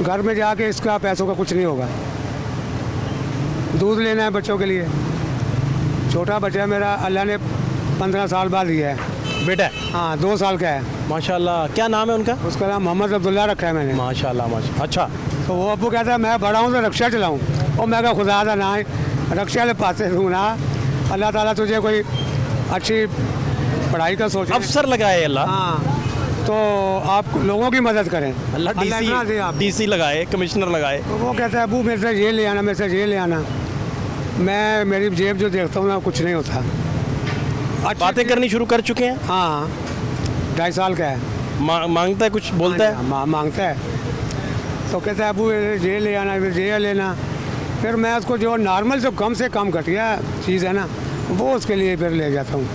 Speaker 12: घर में जाके इसका पैसों का कुछ नहीं होगा। दूध लेना है बच्चों के लिए, छोटा बच्चा मेरा अल्लाह ने 15 साल बाद दिया है।
Speaker 1: बेटा?
Speaker 12: हाँ, 2 साल का है।
Speaker 1: माशाल्लाह। क्या नाम है उनका?
Speaker 12: उसका नाम मोहम्मद अब्दुल्ला रखा है मैंने।
Speaker 1: माशाल्लाह माशाल्लाह। अच्छा,
Speaker 12: तो वो अब्बू कहता है मैं बड़ा हूँ तो रिक्शा चलाऊँ, और मैं कहा खुदा का ना रिक्शा ले पासे हूँ ना, अल्लाह ताला तुझे कोई अच्छी पढ़ाई का सोचे,
Speaker 1: अफसर लगाए अल्लाह।
Speaker 12: हाँ, तो आप लोगों की मदद करें।
Speaker 1: अल्लाह
Speaker 12: इतना दे आप।
Speaker 1: डीसी लगाए, कमिश्नर लगाए।
Speaker 12: तो वो कहता है अबू मेरे से ये ले आना, मेरे से ये ले आना। मैं मेरी जेब जो देखता हूँ ना कुछ नहीं होता।
Speaker 1: बातें करनी शुरू कर चुके हैं?
Speaker 12: हाँ, 2.5 साल का है।
Speaker 1: मांगता है कुछ, बोलता है?
Speaker 12: मांगता है, तो कहता है अबू ये ले आना, ये लेना। फिर मैं उसको जो नॉर्मल जो कम से कम घटिया चीज़ है ना वो उसके लिए फिर ले जाता हूँ।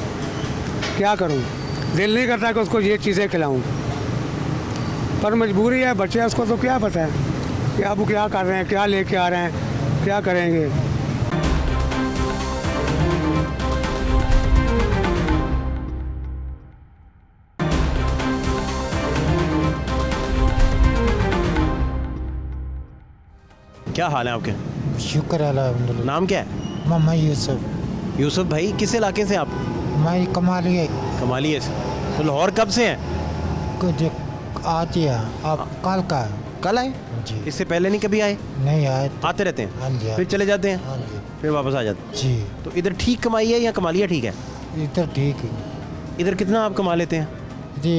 Speaker 12: क्या करूँ, दिल नहीं करता कि उसको ये चीज़ें खिलाऊँ, पर मजबूरी है, बच्चे उसको तो क्या पता है कि अब क्या कर रहे हैं, क्या लेके आ रहे हैं, क्या करेंगे।
Speaker 1: क्या हाल है आपके?
Speaker 13: शुक्र अल्हम्दुलिल्लाह।
Speaker 1: नाम क्या है?
Speaker 13: मोहम्मद यूसुफ।
Speaker 1: यूसुफ भाई, किस इलाके से आप?
Speaker 13: मैं कमालिए।
Speaker 1: कमालिए से। तो लाहौर कब से हैं?
Speaker 13: कुछ आज ही है। आप कल का?
Speaker 1: कल आए
Speaker 13: जी।
Speaker 1: इससे पहले नहीं कभी आए?
Speaker 13: नहीं आए।
Speaker 1: आते रहते हैं?
Speaker 13: हाँ जी।
Speaker 1: फिर चले जाते हैं?
Speaker 13: हाँ जी।
Speaker 1: फिर वापस आ जाते हैं?
Speaker 13: जी।
Speaker 1: तो इधर ठीक कमाई है या कमालिया ठीक है?
Speaker 13: इधर ठीक है।
Speaker 1: इधर कितना आप कमा लेते हैं?
Speaker 13: जी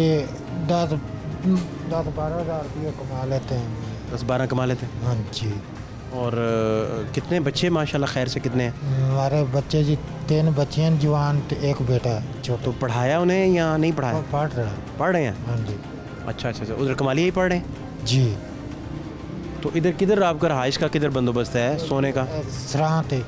Speaker 13: 10-12 हज़ार रुपये कमा लेते हैं।
Speaker 1: 10-12 कमा लेते हैं?
Speaker 13: हाँ जी।
Speaker 1: और कितने बच्चे माशाल्लाह खैर से कितने हैं?
Speaker 13: हमारे बच्चे जी 3 बच्चे हैं जवान, 1 बेटा है छोटा।
Speaker 1: तो पढ़ाया उन्हें या नहीं पढ़ाया?
Speaker 13: पढ़ रहे हैं।
Speaker 1: हैं?
Speaker 13: हाँ जी।
Speaker 1: अच्छा अच्छा अच्छा, उधर कमालिया ही पढ़ रहे हैं?
Speaker 13: जी।
Speaker 1: तो इधर किधर आपका रहाइश का किधर बंदोबस्त है, सोने का?
Speaker 13: सराह थे।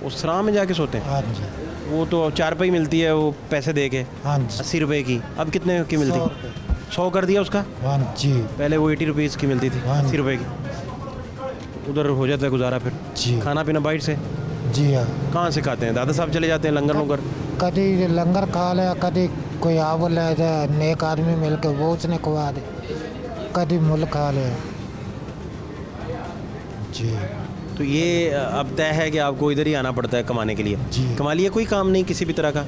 Speaker 1: उस सराह में जाके सोते हैं?
Speaker 13: हाँ जी।
Speaker 1: वो तो 4 रुपये मिलती है वो पैसे दे के।
Speaker 13: हाँ जी।
Speaker 1: 80 रुपये की, अब कितने की मिलती? 100 कर दिया उसका?
Speaker 13: हाँ जी।
Speaker 1: पहले वो 80 रुपीज़ की मिलती थी, 80 रुपये की। उधर हो जाता है गुजारा फिर?
Speaker 13: जी।
Speaker 1: खाना पीना बाइट से?
Speaker 13: जी हाँ।
Speaker 1: कहाँ से खाते हैं? दादा साहब चले जाते हैं लंगर वंगर?
Speaker 13: कभी लंगर खा लिया, कभी कोई आवल ले जाए, नेक आदमी मिल के वो उसने खवा दे, कभी मुल खा लिया। जी।
Speaker 1: तो ये अब तय है कि आपको इधर ही आना पड़ता है कमाने के लिए?
Speaker 13: जी।
Speaker 1: कमा लिया कोई काम नहीं किसी भी तरह का?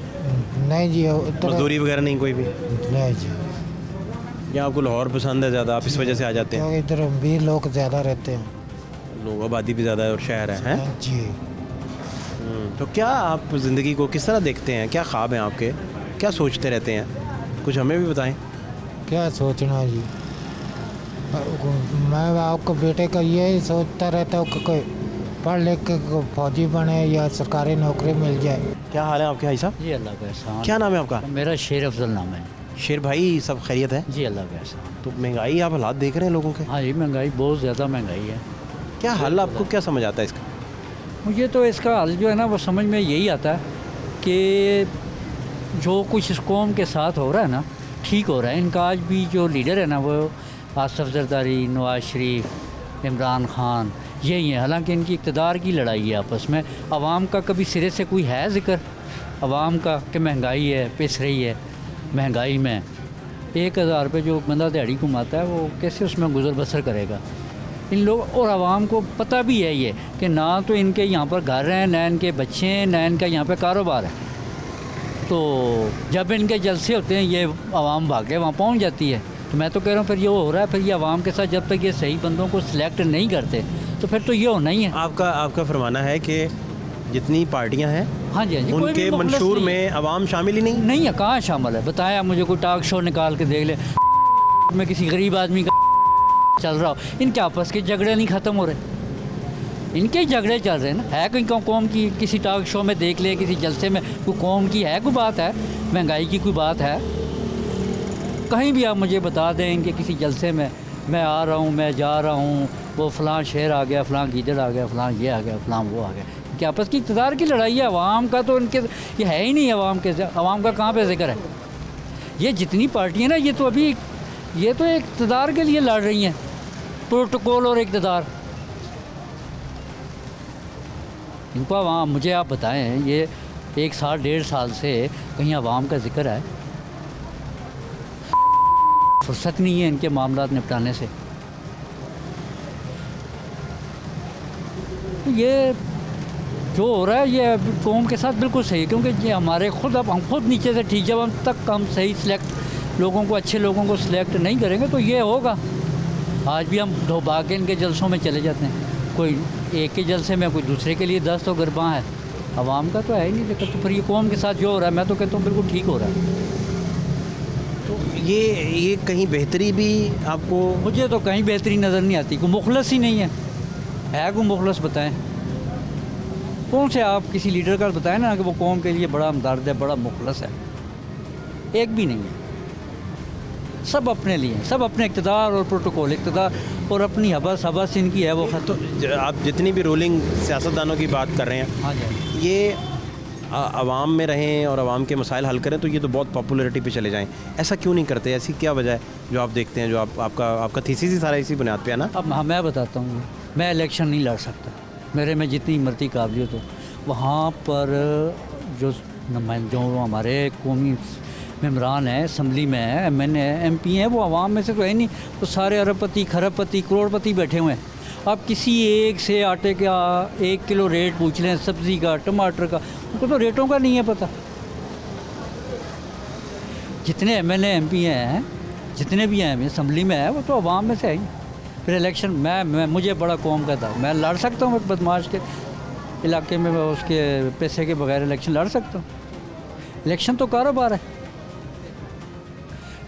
Speaker 13: नहीं जी।
Speaker 1: मजदूरी वगैरह नहीं कोई भी?
Speaker 13: नहीं जी।
Speaker 1: या आपको लाहौर पसंद है ज़्यादा, आप इस वजह से आ जाते हैं?
Speaker 13: तो इधर भी लोग ज़्यादा रहते हैं,
Speaker 1: लोग आबादी भी ज़्यादा है और शहर है, हैं?
Speaker 13: जी।
Speaker 1: तो क्या आप ज़िंदगी को किस तरह देखते हैं, क्या ख्वाब हैं आपके, क्या सोचते रहते हैं, कुछ हमें भी बताएं।
Speaker 13: क्या सोचना जी, मैं आपको बेटे का यही सोचता रहता हूँ कि कोई पढ़ लिख के फौजी बने या सरकारी नौकरी मिल जाए।
Speaker 1: क्या हाल है आपके भाई साहब?
Speaker 11: जी अल्लाह का एहसान।
Speaker 1: क्या नाम है आपका?
Speaker 11: मेरा शेर अफजल नाम है।
Speaker 1: शेर भाई, सब खैरियत है?
Speaker 11: जी अल्लाह का एहसान।
Speaker 1: तो महंगाई, आप हालात देख रहे हैं लोगों के?
Speaker 11: हाँ जी, महंगाई बहुत ज़्यादा महंगाई है।
Speaker 1: क्या हल आपको क्या समझ आता है इसका?
Speaker 11: मुझे तो इसका हल जो है ना वो समझ में यही आता है कि जो कुछ इस कौम के साथ हो रहा है ना ठीक हो रहा है। इनका आज भी जो लीडर है ना वो आसिफ जरदारी, नवाज शरीफ, इमरान खान, यही है। हालांकि इनकी इक़्तिदार की लड़ाई है आपस में। आवाम का कभी सिरे से कोई है ज़िक्र आवाम का कि महंगाई है, पिस रही है महंगाई में। 1000 रुपये जो बंदा दिहाड़ी कमाता है वो कैसे उसमें गुजर बसर करेगा? इन लोग और आवाम को पता भी है ये कि ना तो इनके यहाँ पर घर हैं, ना इनके बच्चे हैं, ना इनका यहाँ पे कारोबार है। तो जब इनके जलसे होते हैं ये आवाम भाग के वहाँ पहुँच जाती है। तो मैं तो कह रहा हूँ फिर ये हो रहा है, फिर ये आवाम के साथ जब तक ये सही बंदों को सिलेक्ट नहीं करते तो फिर तो ये होना ही है।
Speaker 1: आपका फरमाना है कि जितनी पार्टियां हैं,
Speaker 11: हाँ जी, हाँ जी,
Speaker 1: उनके मंशूर में आवाम शामिल ही नहीं
Speaker 11: है। कहाँ शामिल है? बताया मुझे, कोई टॉक शो निकाल के देख ले। में किसी गरीब आदमी का चल रहा हो, इनके आपस के झगड़े नहीं ख़त्म हो रहे, इनके झगड़े चल रहे हैं ना। है कोई कौम की, किसी टॉक शो में देख ले, किसी जलसे में कोई कौम की है, कोई बात है, महंगाई की कोई बात है? कहीं भी आप मुझे बता दें कि किसी जलसे में मैं आ रहा हूँ, मैं जा रहा हूँ, वो फ़लाँ शहर आ गया, फ़लाँ गीदड़ आ गया, फ़लाँ ये आ गया, फ़लाँ वो आ गया, कि आपस की इक़्तिदार की लड़ाई है। अवाम का तो इनके ये है ही नहीं, अवाम का कहाँ पे जिक्र है? ये जितनी पार्टियाँ ना, ये तो अभी ये तो इक़्तिदार के लिए लड़ रही हैं, प्रोटोकॉल और इक़्तिदार। इनको अवाम, मुझे आप बताएं, ये 1 साल 1.5 साल से कहीं अवाम का जिक्र है? फुर्सत नहीं है इनके मामलात निपटाने से। ये जो हो रहा है ये कौम के साथ बिल्कुल सही है, क्योंकि ये हमारे खुद, अब हम खुद नीचे से ठीक, जब हम सही सिलेक्ट लोगों को, अच्छे लोगों को सिलेक्ट नहीं करेंगे तो ये होगा। आज भी हम भाग के इनके जलसों में चले जाते हैं, कोई एक के जलसे में, कोई दूसरे के लिए 10 तो गरबा है, अवाम का तो है ही नहीं दिक्कत। तो फिर ये कौम के साथ जो हो रहा है, मैं तो कहता हूँ बिल्कुल ठीक हो रहा है।
Speaker 1: तो ये कहीं बेहतरी भी आपको?
Speaker 11: मुझे तो कहीं बेहतरी नज़र नहीं आती, कोई मुखलस ही नहीं है कोई मुखलस? बताएं कौन से आप किसी लीडर का बताएं ना कि वो कौम के लिए बड़ा हमदर्द है, बड़ा मुखलस है? एक भी नहीं है। सब अपने लिए, सब अपने इक़्तिदार और प्रोटोकॉल, इक़्तिदार और अपनी हवस इनकी है वो।
Speaker 1: तो आप जितनी भी रूलिंग सियासतदानों की बात कर रहे हैं,
Speaker 11: हाँ जी,
Speaker 1: ये आवाम में रहें और आवाम के मसाइल हल करें तो ये तो बहुत पॉपुलैरिटी पे चले जाएं, ऐसा क्यों नहीं करते? ऐसी क्या वजह है जो आप देखते हैं, जो आपका थीसिस ही सारा इसी बुनियाद पे है ना?
Speaker 11: अब मैं बताता हूँ, मैं इलेक्शन नहीं लड़ सकता, मेरे में जितनी मर्जी काबिलियत हो। वहाँ पर जो हमारे कौमी मेम्बरान हैं, असम्बली में है, MNA MP हैं, वो आवाम में से तो है नहीं, तो सारे अरबपति, खरबपति, करोड़पति बैठे हुए हैं। आप किसी एक से आटे का 1 किलो रेट पूछ लें, सब्ज़ी का, टमाटर का, उनको तो रेटों का नहीं है पता। जितने MNA MP हैं, जितने भी हैं असम्बली में है, वो तो आवाम में से है ही। फिर इलेक्शन मुझे बड़ा कौम का था, मैं लड़ सकता हूँ एक बदमाश के इलाके में, मैं उसके पैसे के बगैर इलेक्शन लड़ सकता हूँ। इलेक्शन तो कारोबार है।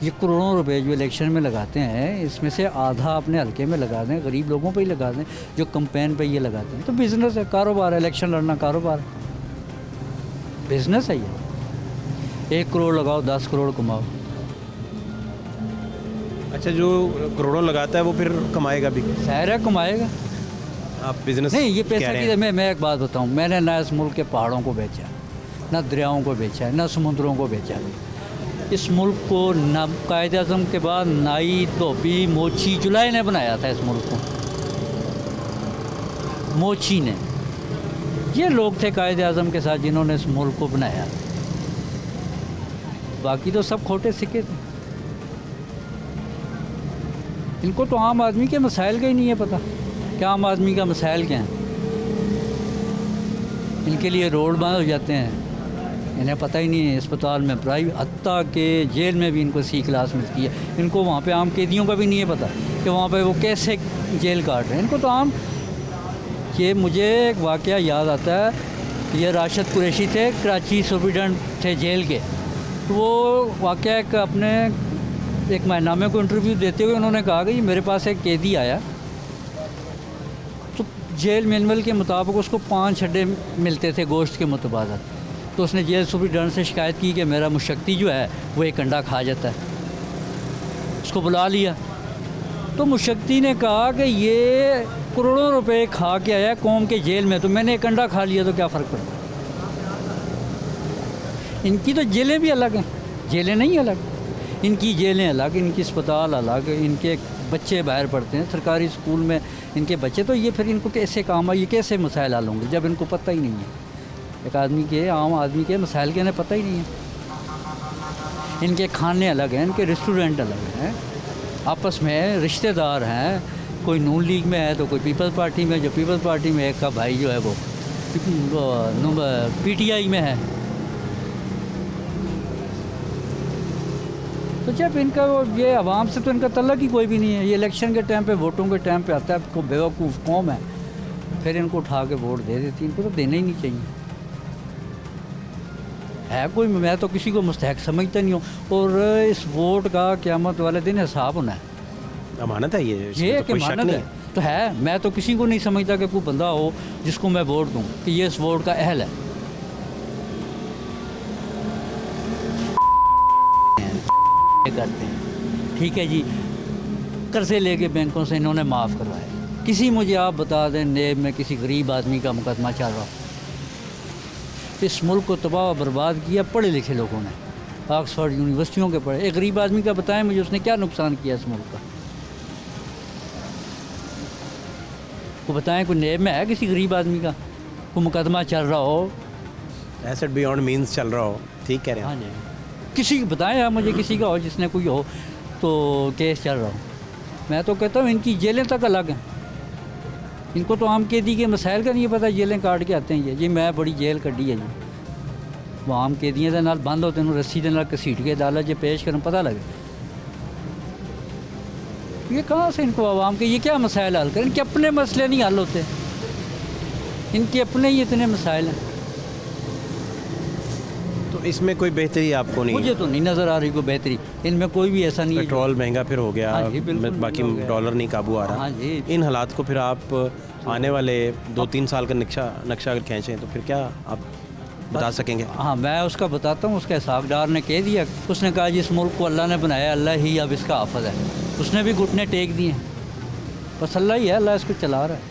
Speaker 11: ये करोड़ों रुपए जो इलेक्शन में लगाते हैं, इसमें से आधा अपने हल्के में लगा दें, गरीब लोगों पे ही लगा दें, जो कैंपेन पे ये लगाते हैं। तो बिज़नेस है, कारोबार है, इलेक्शन लड़ना कारोबार है, बिज़नेस है ये। 1 करोड़ लगाओ, 10 करोड़ कमाओ।
Speaker 1: अच्छा, जो करोड़ों लगाता है वो फिर कमाएगा भी?
Speaker 11: ज़ाहिर है कमाएगा।
Speaker 1: आप बिज़नेस
Speaker 11: नहीं, ये पैसा की मैं एक बात बताऊँ, मैंने ना इस मुल्क के पहाड़ों को बेचा, ना दरियाओं को बेचा है, ना समुद्रों को बेचा है। इस मुल्क को ना कायद-ए-आज़म के बाद नाई, धोबी, मोची, जुलाई ने बनाया था इस मुल्क को, मोची ने। ये लोग थे कायद-ए-आज़म के साथ जिन्होंने इस मुल्क को बनाया, बाकी तो सब खोटे सिक्के थे। इनको तो आम आदमी के मसाइल का ही नहीं है पता कि आम आदमी का मसाइल क्या है। इनके लिए रोड बंद हो जाते हैं, इन्हें पता ही नहीं है। अस्पताल में, प्राइवेट, हत्ता के जेल में भी इनको C क्लास मिलती है। इनको वहाँ पे आम कैदियों का भी नहीं है पता कि वहाँ पे वो कैसे जेल काट रहे हैं। इनको तो आम, ये मुझे एक वाक़या याद आता है, ये राशिद कुरैशी थे, कराची सुपरिटेंडेंट थे जेल के। तो वो वाक़या एक अपने एक महनामे को इंटरव्यू देते हुए उन्होंने कहा कि मेरे पास एक कैदी आया, तो जेल मैनुअल के मुताबिक उसको 5 हड्डे मिलते थे गोश्त के मुतबादल। तो उसने जेल सुपरिटेंडेंट से शिकायत की कि मेरा मुशक्ति जो है वो एक अंडा खा जाता है। उसको बुला लिया, तो मुशक्ति ने कहा कि ये करोड़ों रुपए खा के आया कौम के जेल में, तो मैंने एक अंडा खा लिया तो क्या फ़र्क पड़ता। इनकी तो जेलें भी अलग हैं, जेलें नहीं अलग, इनकी जेलें अलग, इनकी अस्पताल अलग, इनके बच्चे बाहर पढ़ते हैं सरकारी स्कूल में इनके बच्चे। तो ये फिर इनको कैसे काम आए, ये कैसे मसाइल हल होंगे जब इनको पता ही नहीं है। एक आदमी के, आम आदमी के मसाइल के इन्हें पता ही नहीं है। इनके खाने अलग हैं, इनके रेस्टोरेंट अलग हैं, आपस में रिश्तेदार हैं, कोई नून लीग में है तो कोई पीपल्स पार्टी में, जो पीपल्स पार्टी में एक का भाई जो है वो PTI में है। तो जब इनका ये आवाम से तो इनका तल्लक ही कोई भी नहीं है। ये इलेक्शन के टाइम पे, वोटों के टाइम पे आता है, बेवकूफ़ कौम है, फिर इनको उठा के वोट दे देती है। इनको तो देना ही नहीं चाहिए। है कोई, मैं तो किसी को मुस्तहक समझता नहीं हूँ। और इस वोट का क़यामत वाले दिन हिसाब होना है,
Speaker 1: अमानत है ये
Speaker 11: कि
Speaker 1: कोई शक
Speaker 11: मानत
Speaker 1: नहीं
Speaker 11: है तो है। मैं तो किसी को नहीं समझता कि कोई बंदा हो जिसको मैं वोट दूँ कि ये इस वोट का अहल है। करते हैं, ठीक है जी, कर्जे लेके बैंकों से इन्होंने माफ़ करवाए। किसी मुझे आप बता दें नेब में किसी गरीब आदमी का मुकदमा चल रहा, इस मुल्क को तबाह और बर्बाद किया पढ़े लिखे लोगों ने, ऑक्सफोर्ड यूनिवर्सिटियों के पढ़े। एक गरीब आदमी का बताएं मुझे, उसने क्या नुकसान किया इस मुल्क का? वो बताएं, कोई नेब में है किसी गरीब आदमी का कोई मुकदमा चल रहा हो,
Speaker 1: एसेट बियॉन्ड मींस चल रहा हो? ठीक कह रहे हैं।
Speaker 11: हाँ जी, किसी बताएं आप मुझे, किसी का हो जिसने कोई हो तो केस चल रहा हो। मैं तो कहता हूँ इनकी जेलें तक अलग हैं, इनको तो आम कैदी के मसाइल का नहीं पता, जेलें काट के आते हैं। ये मैं बड़ी जेल कड्डी है जी, वो आम कैदियों के नाल बंद होते हैं, रस्सी के नाल घसीट के अदालत जो पेश करना पता लगे। ये कहाँ से इनको आवाम के ये क्या मसाइल हल करें? इनके अपने मसले नहीं हल होते, इनके अपने ही इतने मसाइल हैं।
Speaker 1: तो इसमें कोई बेहतरी आपको नहीं?
Speaker 11: मुझे तो नहीं नज़र आ रही कोई बेहतरी इनमें, कोई भी ऐसा नहीं है।
Speaker 1: पेट्रोल महंगा फिर हो गया,
Speaker 11: हाँ जी, बिल्कुल
Speaker 1: बाकी
Speaker 11: महंगा हो गया।
Speaker 1: डॉलर नहीं काबू आ रहा।
Speaker 11: हाँ जी।
Speaker 1: इन हालात को फिर आप आने वाले 2-3 साल का नक्शा अगर खींचें तो फिर क्या आप बता सकेंगे?
Speaker 11: हाँ, मैं उसका बताता हूँ। उसका हिसाबदार ने कह दिया, उसने कहा जिस मुल्क को अल्लाह ने बनाया अल्लाह ही अब इसका हाफ़िज़ है। उसने भी घुटने टेक दिए, बस अल्लाह ही है, अल्लाह इसको चला रहा है।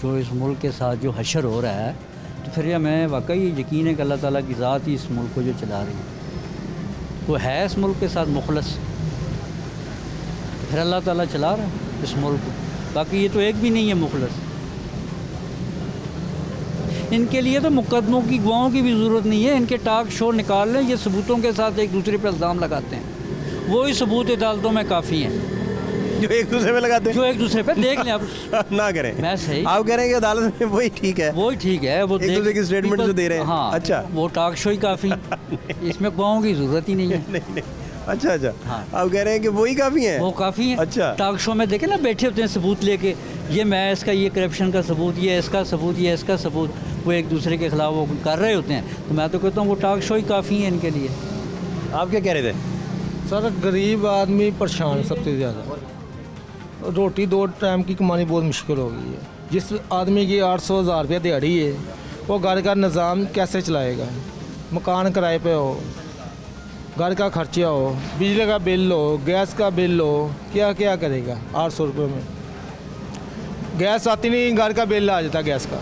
Speaker 11: जो इस मुल्क के साथ जो हशर हो रहा है, तो फिर हमें वाकई यकीन है कि अल्लाह ताला की ज़ात ही इस मुल्क को जो चला रही है। वो है इस मुल्क के साथ मुखलस, तो फिर अल्लाह ताला चला रहा है इस मुल्क को। बाकी ये तो एक भी नहीं है मुखलस। इनके लिए तो मुकदमों की गवाहों की भी ज़रूरत नहीं है, इनके टॉक शो निकाल लें, ये सबूतों के साथ एक दूसरे पर इल्ज़ाम लगाते हैं। वही सबूत अदालतों में काफ़ी हैं
Speaker 1: जो एक दूसरे पे लगाते हैं,
Speaker 11: जो एक दूसरे पे देख लें आप।
Speaker 1: ना करें।
Speaker 11: मैं सही,
Speaker 1: आप कह रहे हैं कि अदालत में वही ठीक है,
Speaker 11: वही ठीक है, वो
Speaker 1: एक दूसरे की स्टेटमेंट जो दे रहे हैं।
Speaker 11: हाँ,
Speaker 1: अच्छा,
Speaker 11: वो टॉक शो ही काफ़ी, इसमें गवाहों की ज़रूरत ही नहीं है।
Speaker 1: नहीं। अच्छा
Speaker 11: हाँ।
Speaker 1: आप कह रहे हैं कि वही काफ़ी है?
Speaker 11: वो काफ़ी है।
Speaker 1: अच्छा,
Speaker 11: टॉक शो में देखे ना, बैठे होते हैं सबूत लेके, ये मैं इसका ये करप्शन का सबूत, ये इसका सबूत, ये इसका सबूत, वो एक दूसरे के खिलाफ वो कर रहे होते हैं। तो मैं तो कहता हूँ वो टॉक शो ही काफ़ी है इनके लिए।
Speaker 1: आप क्या कह रहे थे?
Speaker 14: सर, गरीब आदमी परेशान है सबसे ज़्यादा। रोटी 2 टाइम की कमानी बहुत मुश्किल हो गई है। जिस आदमी की 800-1000 रुपया दिहाड़ी है, वो घर का निज़ाम कैसे चलाएगा? मकान किराए पे हो, घर का खर्चा हो, बिजली का बिल हो, गैस का बिल हो, क्या क्या करेगा 800 रुपये में? गैस आती नहीं, घर का बिल आ जाता गैस का।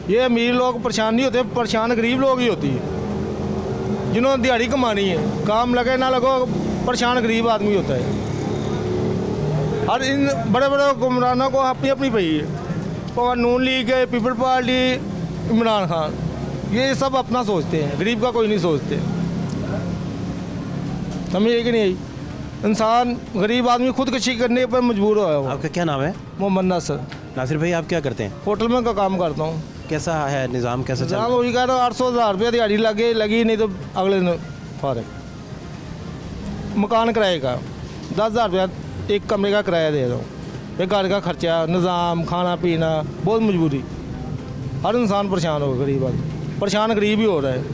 Speaker 14: ये अमीर लोग परेशान नहीं होते, परेशान गरीब लोग ही होती है जिन्होंने दिहाड़ी कमानी है। काम लगे ना लगो, परेशान गरीब आदमी होता है। और इन बड़े बड़े हुक्मरानों को अपनी अपनी पई है, और नून लीग है, पीपल पार्टी, इमरान खान, ये सब अपना सोचते हैं, गरीब का कोई नहीं सोचते। समझ कि नहीं आई? इंसान गरीब आदमी खुदकशी करने पर मजबूर हुआ है।
Speaker 1: आपका क्या नाम है?
Speaker 14: मोहम्मद नासिर।
Speaker 1: नासिर भाई, आप क्या करते हैं?
Speaker 14: होटल में का काम करता हूँ।
Speaker 1: कैसा है निज़ाम, कैसा चल रहा है?
Speaker 14: वही कह रहा हूँ, 800-1000 रुपया दिहाड़ी लगी नहीं तो अगले दिन फारग। मकान किराए का 10,000 रुपया एक कमरे का किराया दे रहा हूँ, फिर घर का खर्चा, निज़ाम, खाना पीना, बहुत मजबूरी। हर इंसान परेशान होगा, गरीब आदमी परेशान गरीब ही हो रहा है।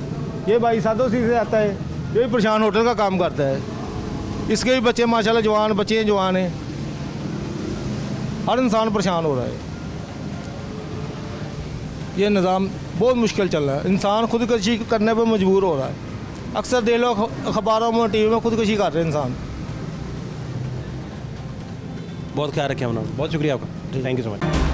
Speaker 14: ये भाई सादो सी से आता है, ये भी परेशान होटल का काम करता है, इसके भी बच्चे माशाल्लाह जवान, बच्चे जवान हैं। हर इंसान परेशान हो रहा है। ये निज़ाम बहुत मुश्किल चल रहा है, इंसान खुदकशी करने पर मजबूर हो रहा है। अक्सर देख लो अखबारों में, टीवी में खुदकशी कर रहे हैं इंसान।
Speaker 1: बहुत ख्याल रखें, बहुत शुक्रिया आपका, थैंक यू सो मच।